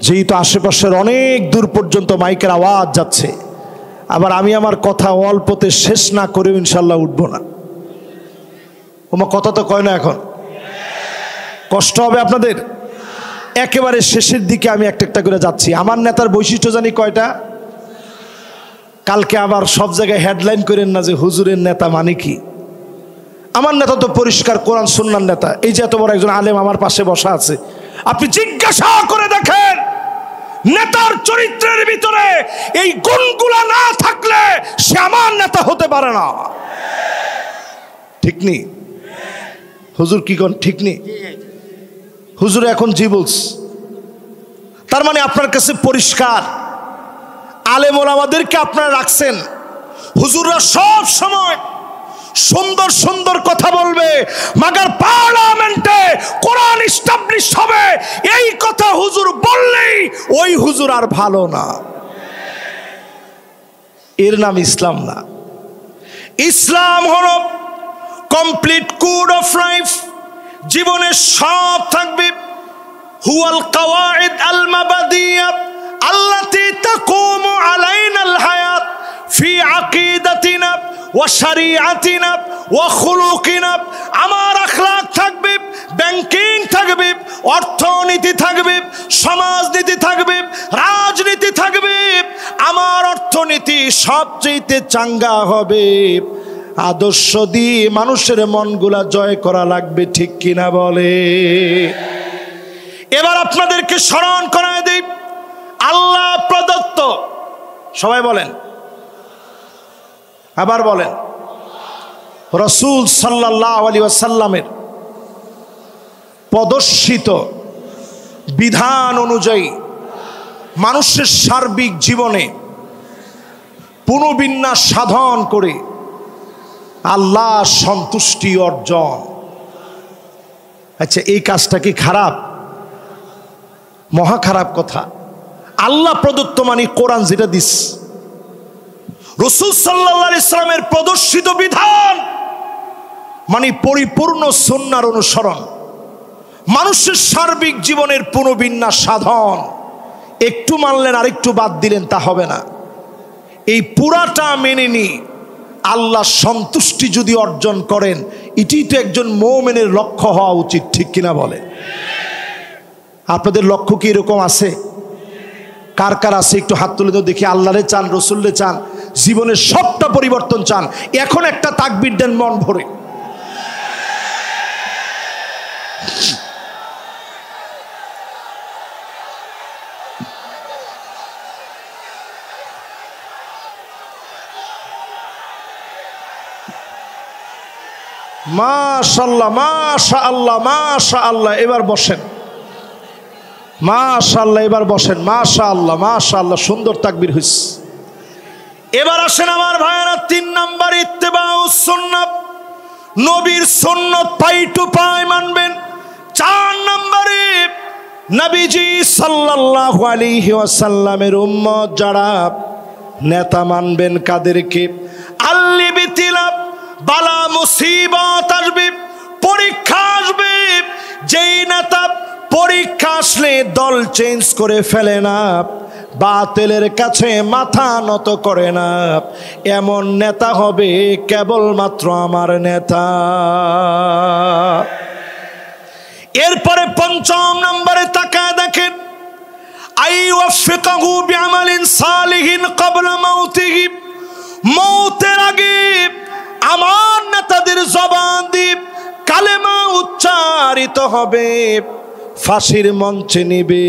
যেহেতু আশেপাশের অনেক দূর পর্যন্ত মাইকের আওয়াজ যাচ্ছে। আবার আমি আমার কথা অল্পতে শেষ না করেও ইনশাল্লাহ উঠব না। ওমা কথা তো কয় না এখন? কষ্ট হবে আপনাদের? একেবারে শেষের দিকে আমি একটা একটা করে যাচ্ছি। আমার নেতার বৈশিষ্ট্য জানি কয়টা? কালকে আবার সব জায়গায় হেডলাইন করেন না যে হুজুরের নেতা মানে কি। আমার নেতা তো পরিষ্কার কোরআন সুন্নাহর নেতা। এই যে এত বড় একজন আলেম আমার পাশে বসা আছে, আপনি জিজ্ঞাসা করে দেখেন নেতার চরিত্রের ভিতরে এই গুণগুলা না থাকলে সে আমার নেতা হতে পারে না। ঠিক নেই? হুজুর কি কোন ঠিক নেই? হুজুর এখন জি বলছে, তার মানে আপনার কাছে পরিষ্কার আলেম ওলামাদেরকে আপনারা রাখছেন। হুজুররা সব সময় সুন্দর সুন্দর কথা বলবে, মাগার পার্লামেন্টে কোরআন এস্টাবলিশ হবে এই কথা হুজুর বললেই ওই হুজুর আর ভালো না। এর নাম ইসলাম না। ইসলাম হলো কমপ্লিট কোড অফ লাইফ। জীবনে সব থাকবে। হুয়াল কাওয়াইদ আল মাবাদিয়া আল্লাতী তাকুমু আলাইনাল হায়াত ফি আকিদাতিনা ওয়া শরিআতিনা ওয়া খুলুকিনা। আমার আখলাক থাকবে, ব্যাংকিং থাকবে, অর্থনীতি থাকবে, সমাজনীতি থাকবে, রাজনীতি থাকবে। আমার অর্থনীতি সবচেয়ে চাঙ্গা হবে। আদর্শ দিয়ে মানুষের মনগুলা জয় করা লাগবে, ঠিক কিনা বলে? এবার আপনাদেরকে স্মরণ করায় দেই আল্লাহ প্রদত্ত, সবাই বলেন, আবার বলেন, রাসূল সাল্লাল্লাহু আলাইহি ওয়াসাল্লামের প্রদর্শিত বিধান অনুযায়ী মানুষের সার্বিক জীবনে পুনর্বিন্যাস সাধন করে আল্লাহ সন্তুষ্টি অর্জন। আচ্ছা, এই কাজটা কি খারাপ? মহা খারাপ কথা। আল্লাহ প্রদত্ত মানে কোরআন যেটা দিস, রাসূল সাল্লাল্লাহু আলাইহি ওয়াসাল্লামের প্রদর্শিত বিধান মানে পরিপূর্ণ সুন্নাহর অনুসরণ, মানুষের সার্বিক জীবনের পুনর্বিন্যাস সাধন। একটু মানলেন আর একটু বাদ দিলেন তা হবে না। এই পুরাটা মেনে নিয়ে আল্লাহ সন্তুষ্টি যদি অর্জন করেন, এটি তো একজন মুমিনের লক্ষ্য হওয়া উচিত, ঠিক কিনা বলে? আপনাদের লক্ষ্য কি এরকম আছে? কার কার আছে একটু হাত তুলে তো দেখি। আল্লাহরে চান, রসুলরে চান, জীবনের সবটা পরিবর্তন চান। এখন একটা তাকবীর দেন মন ভরে। মাশাআল্লাহ, মাশাআল্লাহ, মাশাআল্লাহ। এবার বসেন। মাশাআল্লাহ, এবার বসেন। মাশাআল্লাহ, মাশাআল্লাহ, সুন্দর তাকবীর হইছে। এবার আসেন আমার ভাইয়েরা, 3 নাম্বার ইত্তেবাউস সুন্নাহ, নবীর সুন্নাত পাই টু পাই মানবেন। 4 নম্বরে নবীজি সাল্লাল্লাহু আলাইহি ওয়াসাল্লামের উম্মত যারা, নেতা মানবেন কাদেরকে? আল্লিবিতিলা, বালা মুসিবত আসবে, পরীক্ষা আসবে। যেই নেতা পরীক্ষা আসলে দল চেঞ্জ করে ফেলে না, বাতিলের কাছে মাথা নত করে না, এমন নেতা হবে কেবলমাত্র আমার নেতা। এরপরে 5 নম্বরে তাকায় দেখেন, আইওয়াফিকাহু বিআমালিন সালিহিন ক্বাবলা মাউতিহি, মৌতের আগে আমার নেতাদের জবান দিয়ে কালেমা উচ্চারিত হবে, ফাঁসির মঞ্চে নিবে,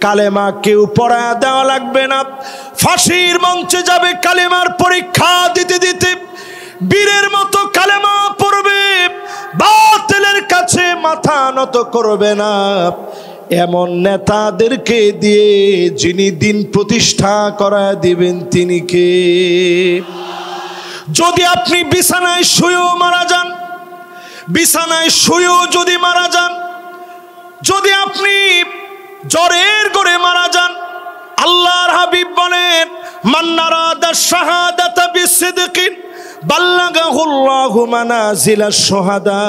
কালেমা কেউ পড়ায় দেওয়া লাগবে না, ফাঁসির মঞ্চে যাবে কালেমার পরীক্ষা দিতে দিতে বীরের মতো কালেমা পড়বে, বাতিলের কাছে মাথা নত করবে না। এমন নেতাদেরকে দিয়ে যিনি দিন প্রতিষ্ঠা করায় দিবেন তিনি কে? যদি আপনি বিছানায় শুয়েও মারা যান, বিছানায় শুয়েও যদি মারা যান, যদি আপনি জ্বরের ঘরে মারা যান, আল্লাহর হাবিব বলেন মান নারাদা শাহাদাতা বিসিদকিন বাল্লাগাহুল্লাহু মানাজিলাশ শুহাদা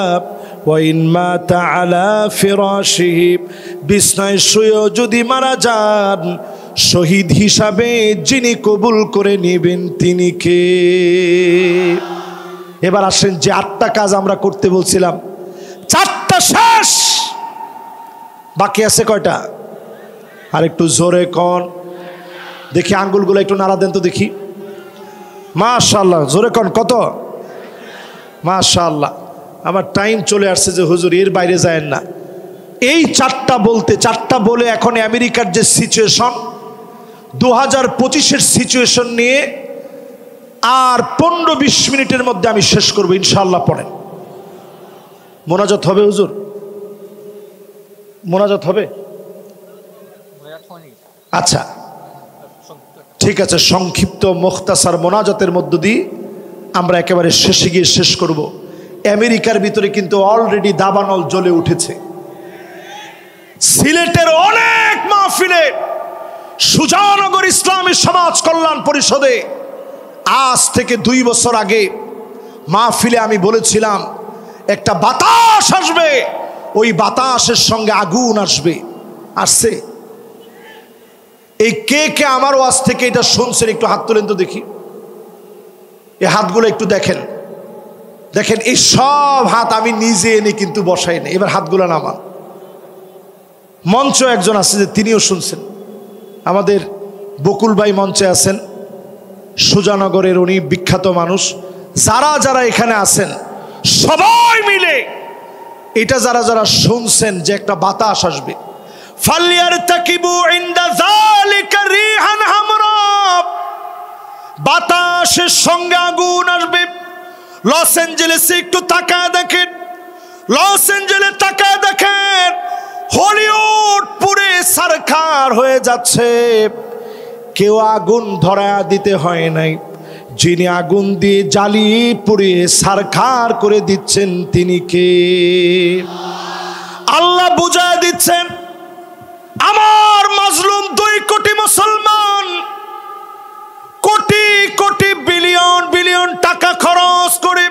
ওয়া ইন মাতা আলা ফিরাশিহি, বিছানায় শুয়েও যদি মারা যান, শহীদ হিসাবে যিনি কবুল করে নেবেন তিনি কে? এবার আসেন, যে 8টা কাজ আমরা করতে বলছিলাম 4টা শেষ, বাকি আছে কয়টা? আর একটু জোরে কোন দেখি, আঙ্গুলগুলো একটু নাড়া দেন তো দেখি। মাশাআল্লাহ, জোরে কোন কত? মাশাআল্লাহ। আমার টাইম চলে আসছে যে হুজুর এর বাইরে যায়েন না। এই 4টা বলতে, 4টা বলে এখন আমেরিকার যে সিচুয়েশন, 2025-এর সিচুয়েশন নিয়ে আর 15-20 মিনিটের মধ্যে আমি শেষ করবো ইনশাআল্লাহ। পড়েন, মোনাজাত হবে হুজুর, মোনাজাত হবে? আচ্ছা ঠিক আছে, সংক্ষিপ্ত মুখতাসার মোনাজাতের মধ্য দিয়ে আমরা একেবারে শেষে গিয়ে শেষ করব। আমেরিকার ভিতরে কিন্তু অলরেডি দাবানল জ্বলে উঠেছে। সিলেটের অনেক মাহফিলে সুজানগর ইসলামী সমাজ কল্যাণ পরিষদে আজ থেকে 2 বছর আগে মাহফিলে আমি বলেছিলাম একটা বাতাস আসবে, ওই বাতাসের সঙ্গে আগুন আসবে। আসছে? এই কে কে আমার ওয়াজ থেকে এটা শুনছেন একটু হাত তোলেন তো দেখি। এই হাতগুলো একটু দেখেন, দেখেন এই সব হাত আমি নিজে এনে কিন্তু বসাই না। এবার হাতগুলো নামান। মঞ্চ একজন আছে যে তিনিও শুনছেন, আমাদের বকুল ভাই মঞ্চে আছেন, সুজানগরের উনি বিখ্যাত মানুষ। যারা যারা এখানে আছেন সবাই মিলে এটা যারা যারা শুনছেন যে একটা বাতাস আসবে, ফালিয়ারতাকিবু ইনদা যালিকা রিহান হামরা, বাতাসের সঙ্গে আগুন আসবে। লস অ্যাঞ্জেলেসে একটু তাকায় দেখেন, লস অ্যাঞ্জেলেস তাকায় দেখেন, হলিউড পুরে সরকার হয়ে যাচ্ছে। কেউ আগুন ধরা দিতে হয় নাই, যিনি আগুন দিয়ে জ্বালিয়ে পুড়িয়ে সরকার করে দিচ্ছেন তিনি কে? আল্লাহ বুঝায় দিচ্ছেন, আমার মাজলুম 2 কোটি মুসলমান কোটি কোটি বিলিয়ন বিলিয়ন টাকা খরচ করে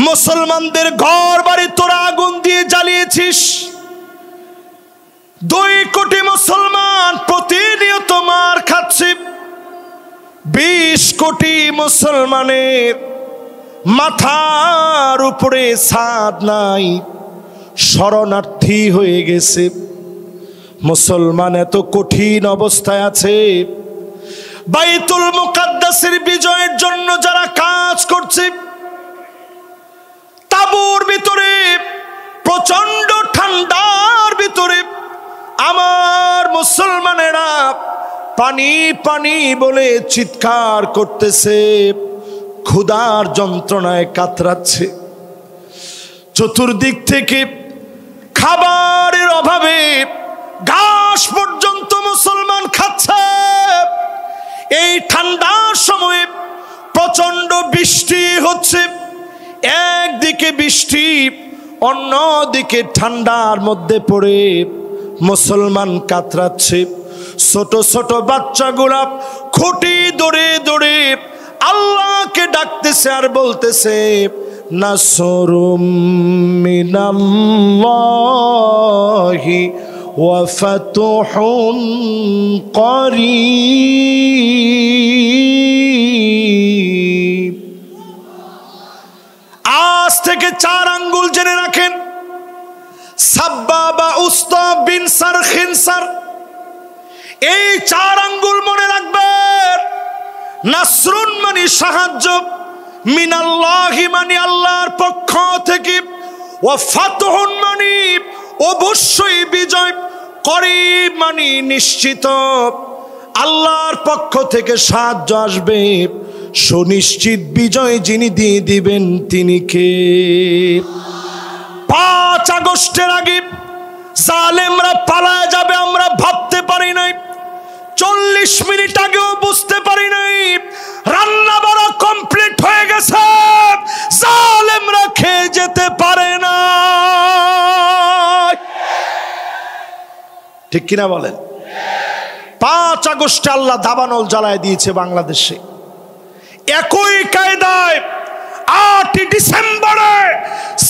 মুসলমানদের ঘর বাড়ি তোরা আগুন দিয়ে জ্বালিয়েছিস। 2 কোটি মুসলমান প্রতিনিয়ত মার খাচ্ছে। 20 কোটি মুসলমানের মাথার উপরে ছাদ নাই, শরণার্থী হয়ে গেছে। মুসলমান এত কঠিন অবস্থায় আছে। বাইতুল মুকাদ্দাসের বিজয়ের জন্য যারা কাজ করছে, তাঁবুর ভিতরে প্রচন্ড ঠান্ডার ভিতরে আমার মুসলমানেরা পানি পানি বলে চিৎকার করতেছে, ক্ষুধার যন্ত্রণায় কাতরাচ্ছে। চতুর্দিক থেকে খাবারের অভাবে ঘাস পর্যন্ত মুসলমান খাচ্ছে। এই ঠান্ডার সময়ে প্রচন্ড বৃষ্টি হচ্ছে, একদিকে বৃষ্টি অন্যদিকে ঠান্ডার মধ্যে পড়ে মুসলমান কাতরাচ্ছে। ছোট ছোট বাচ্চাগুলা খুঁটি দৌড়ে দৌড়ে আল্লাহকে ডাকতেছে আর বলতেছে, নাসরুম মিনাল্লাহি ওয়া ফাতুহুন করিব। আজ থেকে 4 আঙ্গুল জেনে রাখেন, সাব্বাবা উস্তা বিন সার খিনসার, এই 4 আঙ্গুল মনে রাখবেন। নাসরুন মানে সাহায্য, মিনাল্লাহি মানে আল্লাহর পক্ষ থেকে, ওয়া ফাতহুন মানে অবশ্যই বিজয়, করিব মানে নিশ্চিত আল্লাহর পক্ষ থেকে সাহায্য আসবে, সুনিশ্চিত বিজয় যিনি দিয়ে দিবেন তিনি কে? 5 আগস্টের আগে জালেমরা পালায় যাবে আমরা ভাবতে পারি নাই, 40 মিনিট আগেও বুঝতে পারি নাই। রান্না বাড়া কমপ্লিট হয়ে গেছে, জালেমরা খেয়ে যেতে পারে না, ঠিক কিনা বলেন? 5 আগস্টে আল্লাহ দাবানল জ্বালায় দিয়েছে বাংলাদেশে। একই কায়দায় 8 ডিসেম্বরে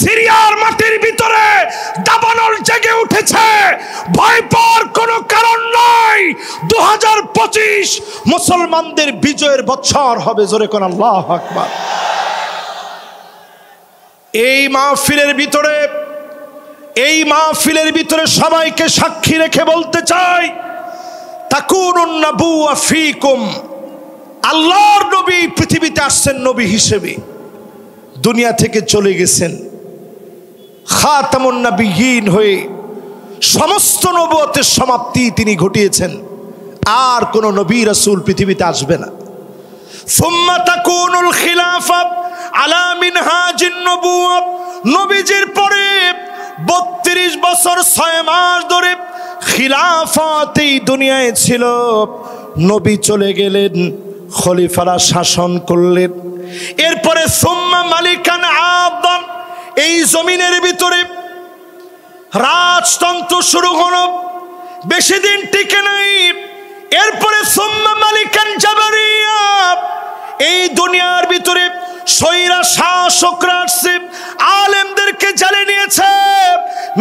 সিরিয়ার মাটির ভিতরে দাবানল জেগে উঠেছে। ভয় পাওয়ার কোনো কারণ নাই। 2025 মুসলমানদের বিজয়ের বছর হবে, জোরে কোন আল্লাহু আকবার। এই মাহফিলের ভিতরে সবাইকে সাক্ষী রেখে বলতে চাই, তাকুনুন নাবুওয়া ফীকুম, আল্লাহর নবী পৃথিবীতে আসছেন নবী হিসেবে, দুনিয়া থেকে চলে গেছেন খাতামুন নবিয়্যিন হয়ে, সমস্ত নবুয়তের সমাপ্তি তিনি ঘটিয়েছেন, আর কোন নবী রাসূল পৃথিবীতে আসবে না। সুম্মা তাকুনুল খিলাফা আলা মিনহাজিন নবুওয়া, নবীজির পরে 32 বছর 6 মাস ধরে খিলাফত এই দুনিয়ায় ছিল। নবী চলে গেলেন, খলিফারা শাসন করলেন। এরপরে সুম্মা মালিকান আবদান, এই জমিনের ভিতরে রাজতন্ত্র শুরু হলো, বেশি দিন টিকে নাই। এরপরে সুম্মা মালিকান জাবারিয়া, এই দুনিয়ার ভিতরে সৈরা শাসকরা আসছে, আলেমদেরকে জ্বালিয়ে নিয়েছে,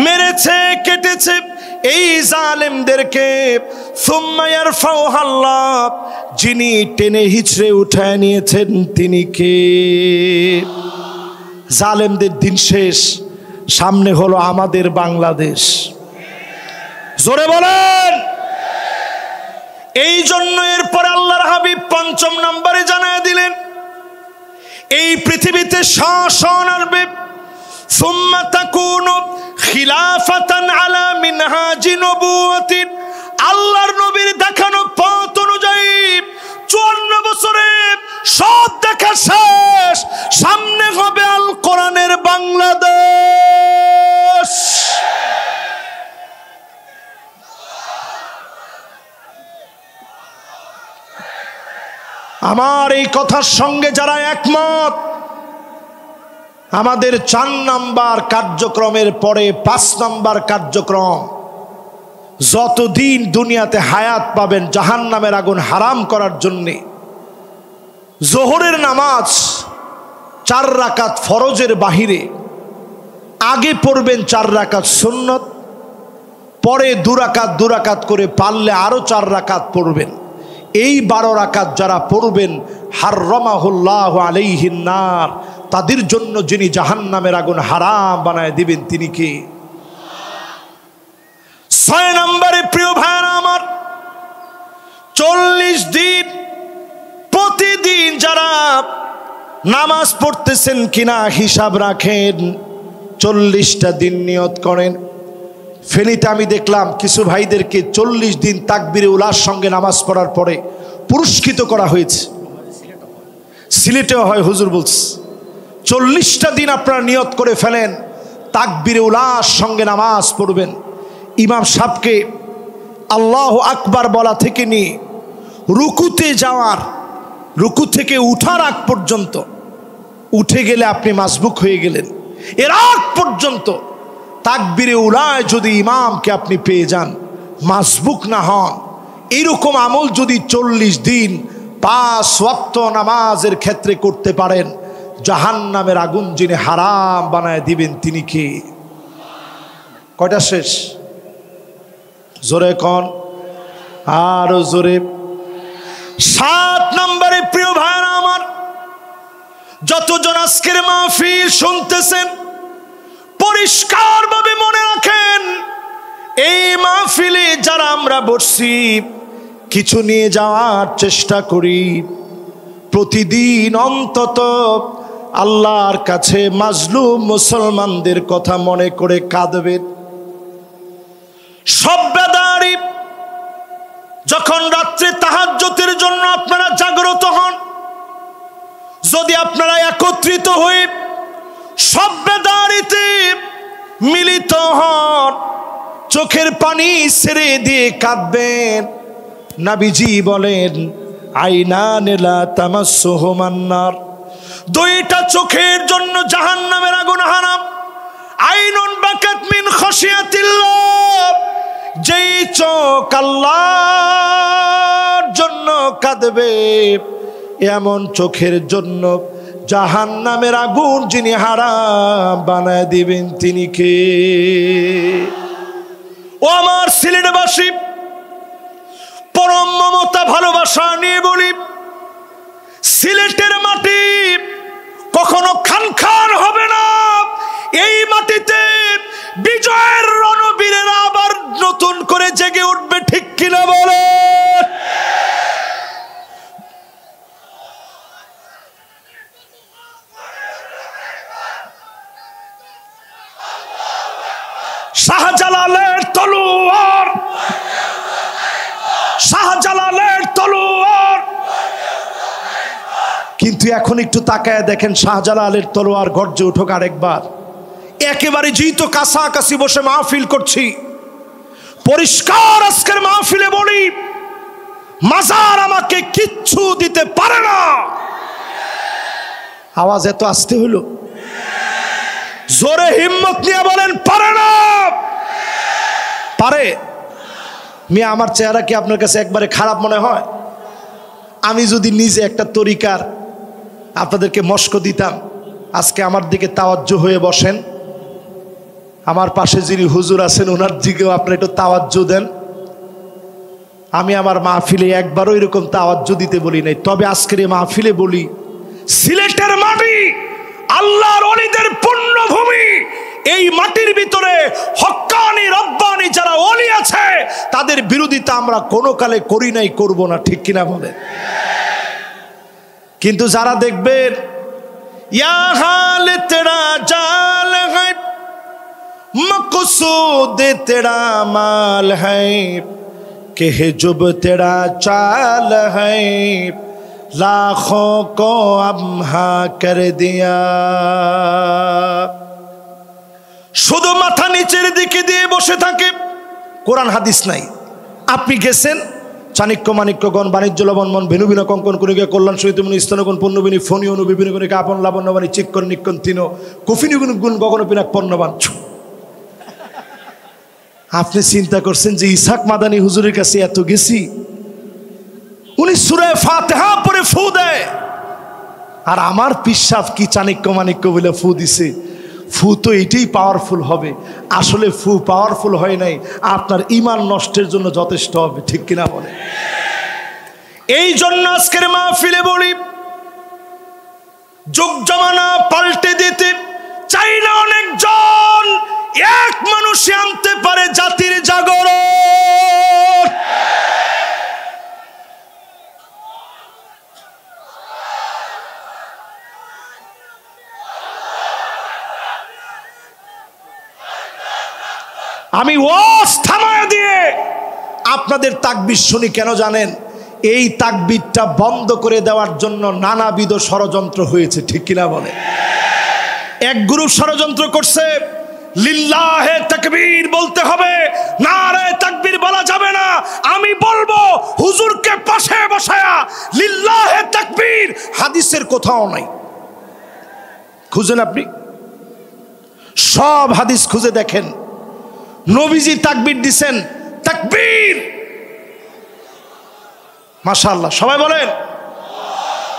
মেরেছে, কেটেছে এই জালেমদেরকে। সুম্মা ইয়ারফাউহা আল্লাহ, যিনি টেনে হিচড়ে উঠায় নিয়েছেন তিনি কে? জালেমদের দিন শেষ, সামনে হলো আমাদের বাংলাদেশ, জোরে বলেন। এই জন্য এরপর আল্লাহর হাবিব 5 নম্বরে জানায় দিলেন, এই পৃথিবীতে শাসন আসবে। সুম্মা তাকুনু খিলাফাতান আলা মিনহাজি নবুওয়াতিন, আল্লাহর নবীর দেখানো পথ অনুযায়ী 54 বছরে সব দেখা শেষ, সামনে হবে আল কোরআনের বাংলাদেশ। আমার এই কথার সঙ্গে যারা একমত, আমাদের 4 নাম্বার কার্যক্রমের পরে 5 নাম্বার কার্যক্রম, যতদিন দুনিয়াতে হায়াত পাবেন জাহান্নামের আগুন হারাম করার জন্যে জোহরের নামাজ 4 রাকাত ফরজের বাহিরে আগে পড়বেন 4 রাকাত সুন্নত, পরে 2 রাকাত করে পারলে আরো 4 রাকাত পড়বেন। এই 12 রাকাত যারা পড়বেন, হাররামাহুল্লাহু আলাইহিন নার, তাদের জন্য যিনি জাহান্নামের আগুন হারাম বানায় দিবেন তিনি কে? 6 নম্বরে প্রিয় ভাইরা আমার, 40 দিন প্রতিদিন যারা নামাজ পড়তেছেন কিনা হিসাব রাখেন। 40টা দিন নিয়ত করেন। ফেনীতে আমি দেখলাম কিছু ভাইদেরকে 40 দিন তাকবীরে উলার সঙ্গে নামাজ পড়ার পরে পুরস্কৃত করা হয়েছে। সিলেটেও হয়, হুজুর বলছে 40টা দিন আপনারা নিয়ত করে ফেলেন, তাকবীরে উলার সঙ্গে নামাজ পড়বেন। ইমাম সাহেবকে আল্লাহু আকবার বলা থেকে নিয়ে রুকুতে যাওয়ার, রুকু থেকে উঠার আগ পর্যন্ত, উঠে গেলে আপনি মাসবুক হয়ে গেলেন, এর আগ পর্যন্ত তাকবীরে উলায় যদি ইমামকে আপনি পেয়ে যান, মাসবুক না হন, এইরকম আমল যদি 40 দিন 5 ওয়াক্ত নামাজের ক্ষেত্রে করতে পারেন, জাহান্নামের আগুন যিনি হারাম বানায় দিবেন তিনি কে? কয়টা শেষ? জোরে কোন, আরো জোরে। 7 নম্বরে প্রিয় ভাইরা আমার, যতজন আজকের মাহফিল শুনতেছেন পরিষ্কারভাবে মনে রাখেন, এই মাহফিলে যারা আমরা বসছি কিছু নিয়ে যাওয়ার চেষ্টা করি। প্রতিদিন অন্তত আল্লাহর কাছে মাজলুম মুসলমানদের কথা মনে করে কাঁদবেন। সব বেদারি যখন রাত্রে তাহাজ্জুদের জন্য আপনারা জাগ্রত হন, যদি আপনারা একত্রিত হয়ে সব বেদারিতে মিলিত হন, চোখের পানি ছেড়ে দিয়ে কাঁদবেন। নবীজি বলেন আইনান লা তামাসসুহুমান নার, দুইটা চোখের জন্য জাহান্নামের আগুন হারাম। আইনুন বাকাত মিন খাশিয়াতিল্লাহ, যেই চোখ আল্লাহর জন্য কাঁদবে এমন চোখের জন্য জাহান্নামের আগুন যিনি হারাম বানায় দিবেন তিনি কে? ও আমার সিলেটবাসী, পরম মমতা ভালোবাসা নিয়ে বলি, সিলেটের মাটি কখনো খান খান হবে না। এই মাটিতে বিজয়ের রণবীরেরা আবার নতুন করে জেগে উঠবে, ঠিক কিনা বলে? শাহজালালের তলোয়ার, শাহজালালের তলোয়ার। কিন্তু এখন একটু তাকায় দেখেন, শাহজালালের তলোয়ার গর্জে উঠুক আরেকবার। একেবারে যেহেতু কাছাকাছি বসে মাহফিল করছি, পরিষ্কার আজকের মাহফিলে বলি, মাজার আমাকে কিচ্ছু দিতে পারে না। আওয়াজ এত আসতে হলো, জোরে হিম্মত নিয়ে বলেন পারে না। পারে? মিয়া আমার চেহারা কি আপনার কাছে একবারে খারাপ মনে হয়? আমি যদি নিজে একটা তরিকার আপনাদেরকে মস্ক দিতাম, আজকে আমার দিকে তাওয়াজ্জু হয়ে বসেন, আমার পাশে যিনি হুজুর আছেন ওনার দিকেও আপনারা একটু তাওয়াজ্জু দেন। আমি আমার মাহফিলে একবারও এরকম তাওয়াজ্জু দিতে বলি নাই, তবে আজকের এই মাহফিলে বলি, সিলেটের মাটি আল্লাহর ওলিদের পুণ্যভূমি। এই মাটির ভিতরে হক্কানি রব্বানি যারা ওলি আছে তাদের বিরোধিতা আমরা কোনো কালে করি নাই, করব না, ঠিক কিনা বলেন? কিন্তু যারা দেখবেন ইয়া হাল তেরা জাল है मकसूद तेरा माल है कि जुब तेरा चाल है लाखों को अम्हा कर दिया। শুধু মাথা নিচের দিকে দিয়ে বসে থাকে, কোরআন হাদিস নাই। আপনি গেছেন চাণক্য মাণিক্যগণ বাণিজ্য লবণমন ভেনুবিনা কঙ্কন কনিকা কল্যাণ সহিত মুনি স্তনগণ পণ্যবিনী ফণি অনু বিভিন্ন কনিকা আপন লাবণ্যবাণী চিক্কন নিক্কন তিন কফিনিগুণ গুণ গগন পিনাক পণ্যবান। আপনি চিন্তা করছেন যে ইসহাক মাদানী হুজুরের কাছে এত গেছি, উনি সূরা ফাতিহা পড়ে ফু দেয়, আর আমার পিসাব কি চাণক্য মাণিক্য বলে ফু দিছে। ফু তো এটাই পাওয়ারফুল হবে, আসলে ফু পাওয়ারফুল হয় নাই, আপনার ঈমান নষ্টের জন্য যথেষ্ট হবে, ঠিক কিনা বলে? এই জন্য আজকের মাহফিলে বলি, যুগ জামানা পাল্টে দিতে চাই না অনেকজন, এক মানুষে আনতে পারে জাতির জাগরণ। আমি ওয়াজ থামায় দিয়ে আপনাদের তাকবীর শুনি কেন জানেন? এই তাকবীরটা বন্ধ করে দেওয়ার জন্য নানাবিধ ষড়যন্ত্র হয়েছে, ঠিক কিনা বলে? এক গ্রুপ ষড়যন্ত্র করছে, লিল্লাহে তাকবীর বলতে হবে, নারে তাকবীর বলা যাবে না। আমি বলবো হুজুরকে পাশে বসায়া লিল্লাহে তাকবীর হাদিসের কোথাও নাই। খুঁজেন, আপনি সব হাদিস খুঁজে দেখেন, নবীজি তাকবীর দিছেন, তাকবীর। মাশাআল্লাহ, সবাই বলেন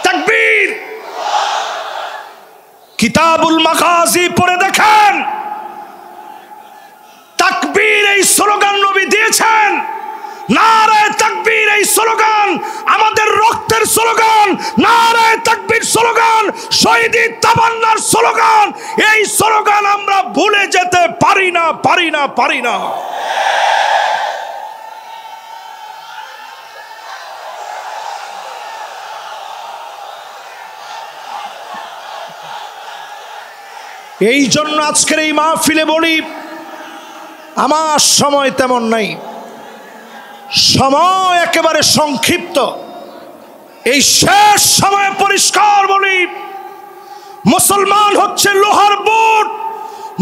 তাকবীর। কিতাবুল মাগাজি পড়ে দেখেন, তাকবীর এই স্লোগান নবী দিয়েছেন। নারে তাকবীর এই স্লোগান আমাদের রক্তের স্লোগান, নারে তাকবীর স্লোগান শহীদি তামান্নার স্লোগান। এই স্লোগান আমরা ভুলে যেতে পারি না, পারি না, পারি না। এই জন্য আজকের এই মাহফিলে বলি, আমার সময় তেমন নাই, সময় একেবারে সংক্ষিপ্ত। এই শেষ সময়ে পরিষ্কার বলি, মুসলমান হচ্ছে লোহার বুট।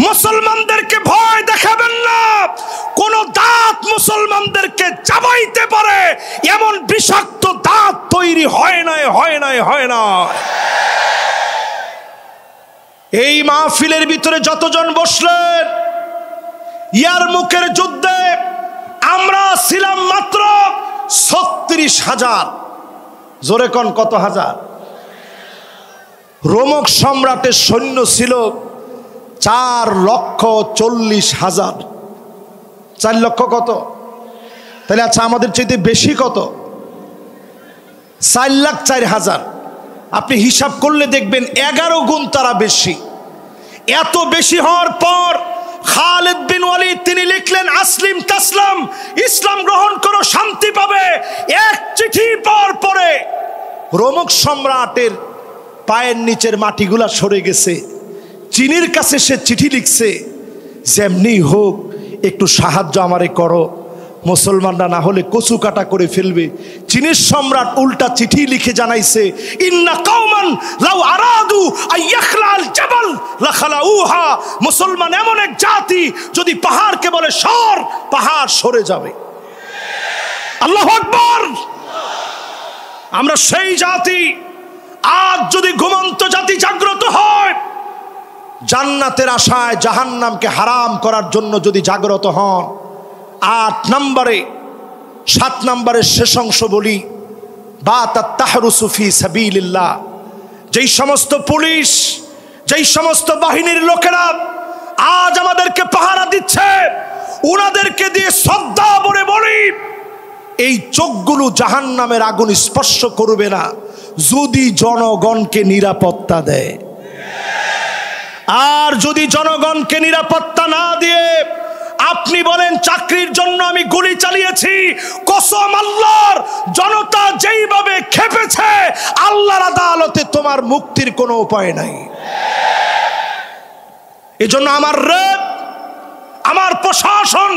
মুসলমানদেরকে ভয় দেখাবেন না। কোন দাঁত মুসলমানদেরকে চাবাইতে পারে এমন বিষাক্ত দাঁত তৈরি হয় না। এই মাহফিলের ভিতরে যতজন বসলেন, ইয়ারমুকের যুদ্ধে আমরা ছিলাম মাত্র 36,000। জোরে কোন কত হাজার? রোমক সম্রাটের সৈন্য ছিল 4,40,000। 4 লক্ষ কত? তাহলে আচ্ছা, আমাদের চাইতে বেশি কত? 4,04,000। আপনি হিসাব করলে দেখবেন 11 গুণ তারা বেশি। এত বেশি হওয়ার পর খালিদ বিন ওয়ালিদ তিনি লিখলেন, আসলিম তাসলাম, ইসলাম গ্রহণ করো, শান্তি পাবে। এক চিঠি পাওয়ার পরে রোমক সম্রাটের পায়ের নিচের মাটিগুলা সরে গেছে। চীনের কাছে সে চিঠি লিখছে, যেমনি হোক একটু সাহায্য আমারে করো, মুসলমানরা না হলে কচু কাটা করে ফেলবে। চীনের সম্রাট উল্টা চিঠি লিখে জানাইছে, ইন্না কওমান লাউ আরাদু আইয়াখলাল জাবাল লাখালাউহা। মুসলমান এমন এক জাতি, যদি পাহাড়কে বলে সর, পাহাড় সরে যাবে। আল্লাহু আকবার। আমরা সেই জাতি। আজ যদি ঘুমন্ত জাতি জাগ্রত হয়, জান্নাতের আশায় জাহান্নামকে হারাম করার জন্য যদি জাগ্রত হন, 8 নম্বরে 7 নম্বরের শেষ অংশ বলি, বাতাত তাহরুসু ফি সাবিলিল্লাহ। যেই সমস্ত পুলিশ, যেই সমস্ত বাহিনীর লোকেরা আজ আমাদেরকে পাহারা দিচ্ছে, ওনাদেরকে দিয়ে শ্রদ্ধা ভরে বলি, এই চোখগুলো জাহান্নামের আগুন স্পর্শ করবে না যদি জনগণকে নিরাপত্তা দেয়। আর যদি জনগণকে নিরাপত্তা না দিয়ে আপনি বলেন চাকরির জন্য আমি গুলি চালিয়েছি, কসম আল্লাহর, জনতা যেইভাবে খেপেছে, আল্লাহর আদালতে তোমার মুক্তির কোনো উপায় নাই। এজন্য আমার রেড, আমার প্রশাসন,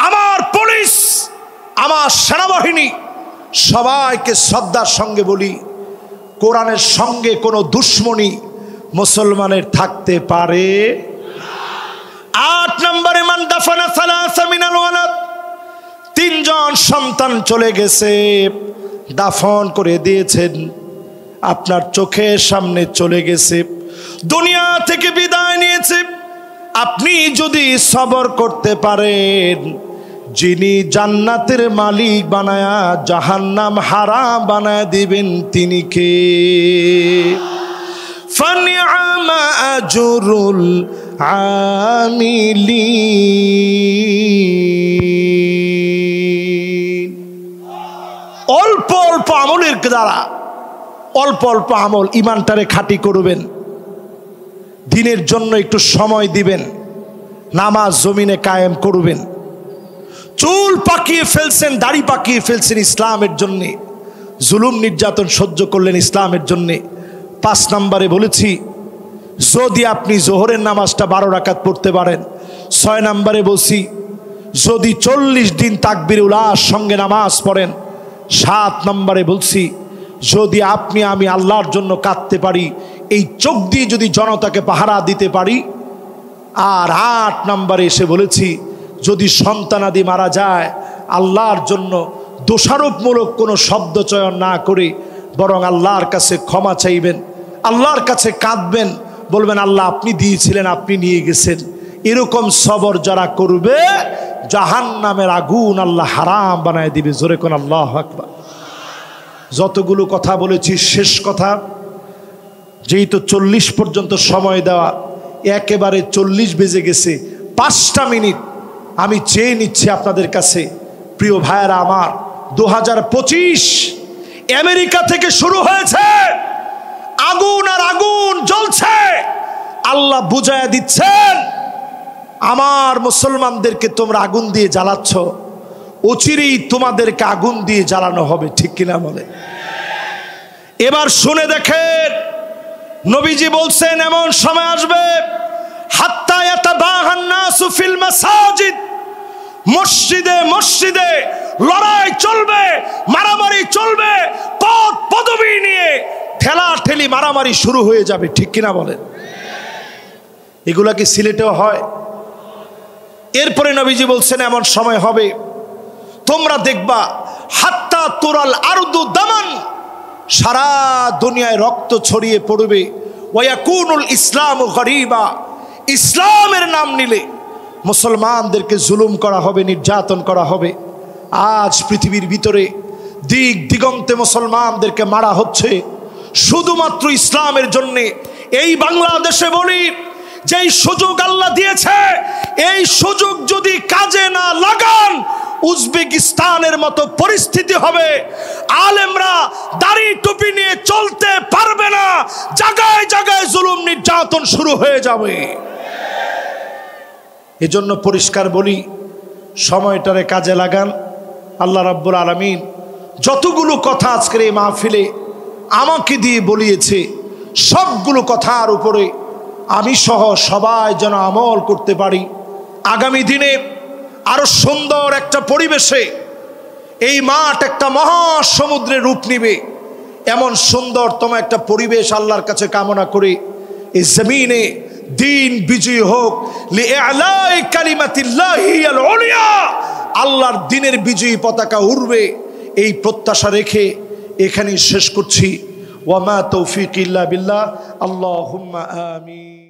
আমার পুলিশ, আমার সেনাবাহিনী সবাইকে শ্রদ্ধার সঙ্গে বলি, কোরআনের সঙ্গে কোনো দুশ্মনী মুসলমানের থাকতে পারে। 8 নম্বরে মান দাফানা সালাসা মিনাল ওয়ালাদ। 3 জন সন্তান চলে গেছে, দাফন করে দিয়েছেন, আপনার চোখের সামনে চলে গেছে, দুনিয়া থেকে বিদায় নিয়েছে। আপনি যদি সবর করতে পারেন, যিনি জান্নাতের মালিক বানায়া জাহান্নাম হারাম বানায় দিবেন তিনি কে? ফানিআমা আজরুল আমিলিন। অল্প অল্প আমলের দ্বারা, অল্প অল্প আমল, ইমানটারে খাঁটি করবেন, দিনের জন্য একটু সময় দিবেন, নামাজ জমিনে কায়েম করবেন। চুল পাকিয়ে ফেলছেন, দাড়ি পাকিয়ে ফেলছেন ইসলামের জন্যে, জুলুম নির্যাতন সহ্য করলেন ইসলামের জন্যে। 5 নম্বরে বলেছি, যদি আপনি জোহরের নামাজটা 12 রাকাত পড়তে পারেন। 6 নম্বরে বলছি, যদি 40 দিন তাকবীরুল্লাহর সঙ্গে নামাজ পড়েন। 7 নম্বরে বলছি, যদি আপনি আমি আল্লাহর জন্য কাঁদতে পারি, এই চোখ দিয়ে যদি জনতাকে পাহারা দিতে পারি। আর 8 নম্বরে এসে বলেছি, যদি সন্তানাদি মারা যায়, আল্লাহর জন্য দোষারোপমূলক কোনো শব্দ চয়ন না করে বরং আল্লাহর কাছে ক্ষমা চাইবেন, আল্লাহর কাছে কাঁদবেন, বলবেন আল্লাহ আপনি দিয়েছিলেন, আপনি নিয়ে গেছেন। এরকম সবর যারা করবে, জাহান্নামের আগুন আল্লাহ হারাম বানায় দিবে। জোরে কোন আল্লাহু আকবার। যতগুলো কথা বলেছি, শেষ কথা, যেই তো 40 পর্যন্ত সময় দেওয়া, একেবারে 40 বেজে গেছে। 5টা মিনিট আমি চেয়ে নিচ্ছি আপনাদের কাছে, প্রিয় ভাইয়েরা আমার। 2025 আমেরিকা থেকে শুরু হয়েছে, আগুন আর আগুন জ্বলছে। আল্লাহ বুঝায়া দিচ্ছেন, আমার মুসলমানদেরকে তোমরা আগুন দিয়ে জ্বালাচ্ছ, অচিরেই তোমাদেরকে আগুন দিয়ে জ্বালানো হবে। ঠিক কিনা বলে? এবার শুনে দেখেন, নবীজি বলছেন এমন সময় আসবে নাসু ফিল মাসাজিদ, মসজিদে মসজিদে লড়াই চলবে, মারামারি চলবে, পদ পদবি নিয়ে ঠেলাঠেলি মারামারি শুরু হয়ে যাবে, ঠিক কিনা বলেন? এগুলা কি সিলেটেও হয়? এরপরে নবীজি বলছেন এমন সময় হবে তোমরা দেখবা হাত্তা তুরাল আরদু দামান, সারা দুনিয়ায় রক্ত ছড়িয়ে পড়বে, ওয়ায়াকুনুল ইসলামু গরিবা, ইসলামের নাম নিলে মুসলমানদেরকে জুলুম করা হবে, নির্যাতন করা হবে। আজ পৃথিবীর ভিতরে দিক দিগন্তে মুসলমানদেরকে মারা হচ্ছে শুধুমাত্র ইসলামের জন্যে। এই বাংলাদেশে বলি, যেই সুযোগ আল্লাহ দিয়েছে এই সুযোগ যদি কাজে না লাগান, উজবেকিস্তানের মতো পরিস্থিতি হবে। আলেমরা দাড়ি টুপি নিয়ে চলতে পারবে না, জায়গায় জায়গায় জুলুম নির্যাতন শুরু হয়ে যাবে। এজন্য পরিষ্কার বলি, সময়টারে কাজে লাগান। আল্লাহ রাব্বুল আলামিন যতগুলো কথা আজকের এই মাহফিলে আমাকে দিয়ে বলিয়েছে, সবগুলো কথার উপরে আমি সহ সবাই যেন আমল করতে পারি। আগামী দিনে আরো সুন্দর একটা পরিবেশে এই মাঠ একটা মহাসমুদ্রের রূপ নিবে, এমন সুন্দরতম একটা পরিবেশ আল্লাহর কাছে কামনা করে এই জমিনে দিন বিজয়ী হোক, লিআলাই কালিমাতিল্লাহি আল উলিয়া, আল্লাহর দিনের বিজয়ী পতাকা উড়বে, এই প্রত্যাশা রেখে এখানেই শেষ করছি। ওয়া মা তৌফিক ইল্লা বিল্লাহ। আল্লাহুম্মা আমিন।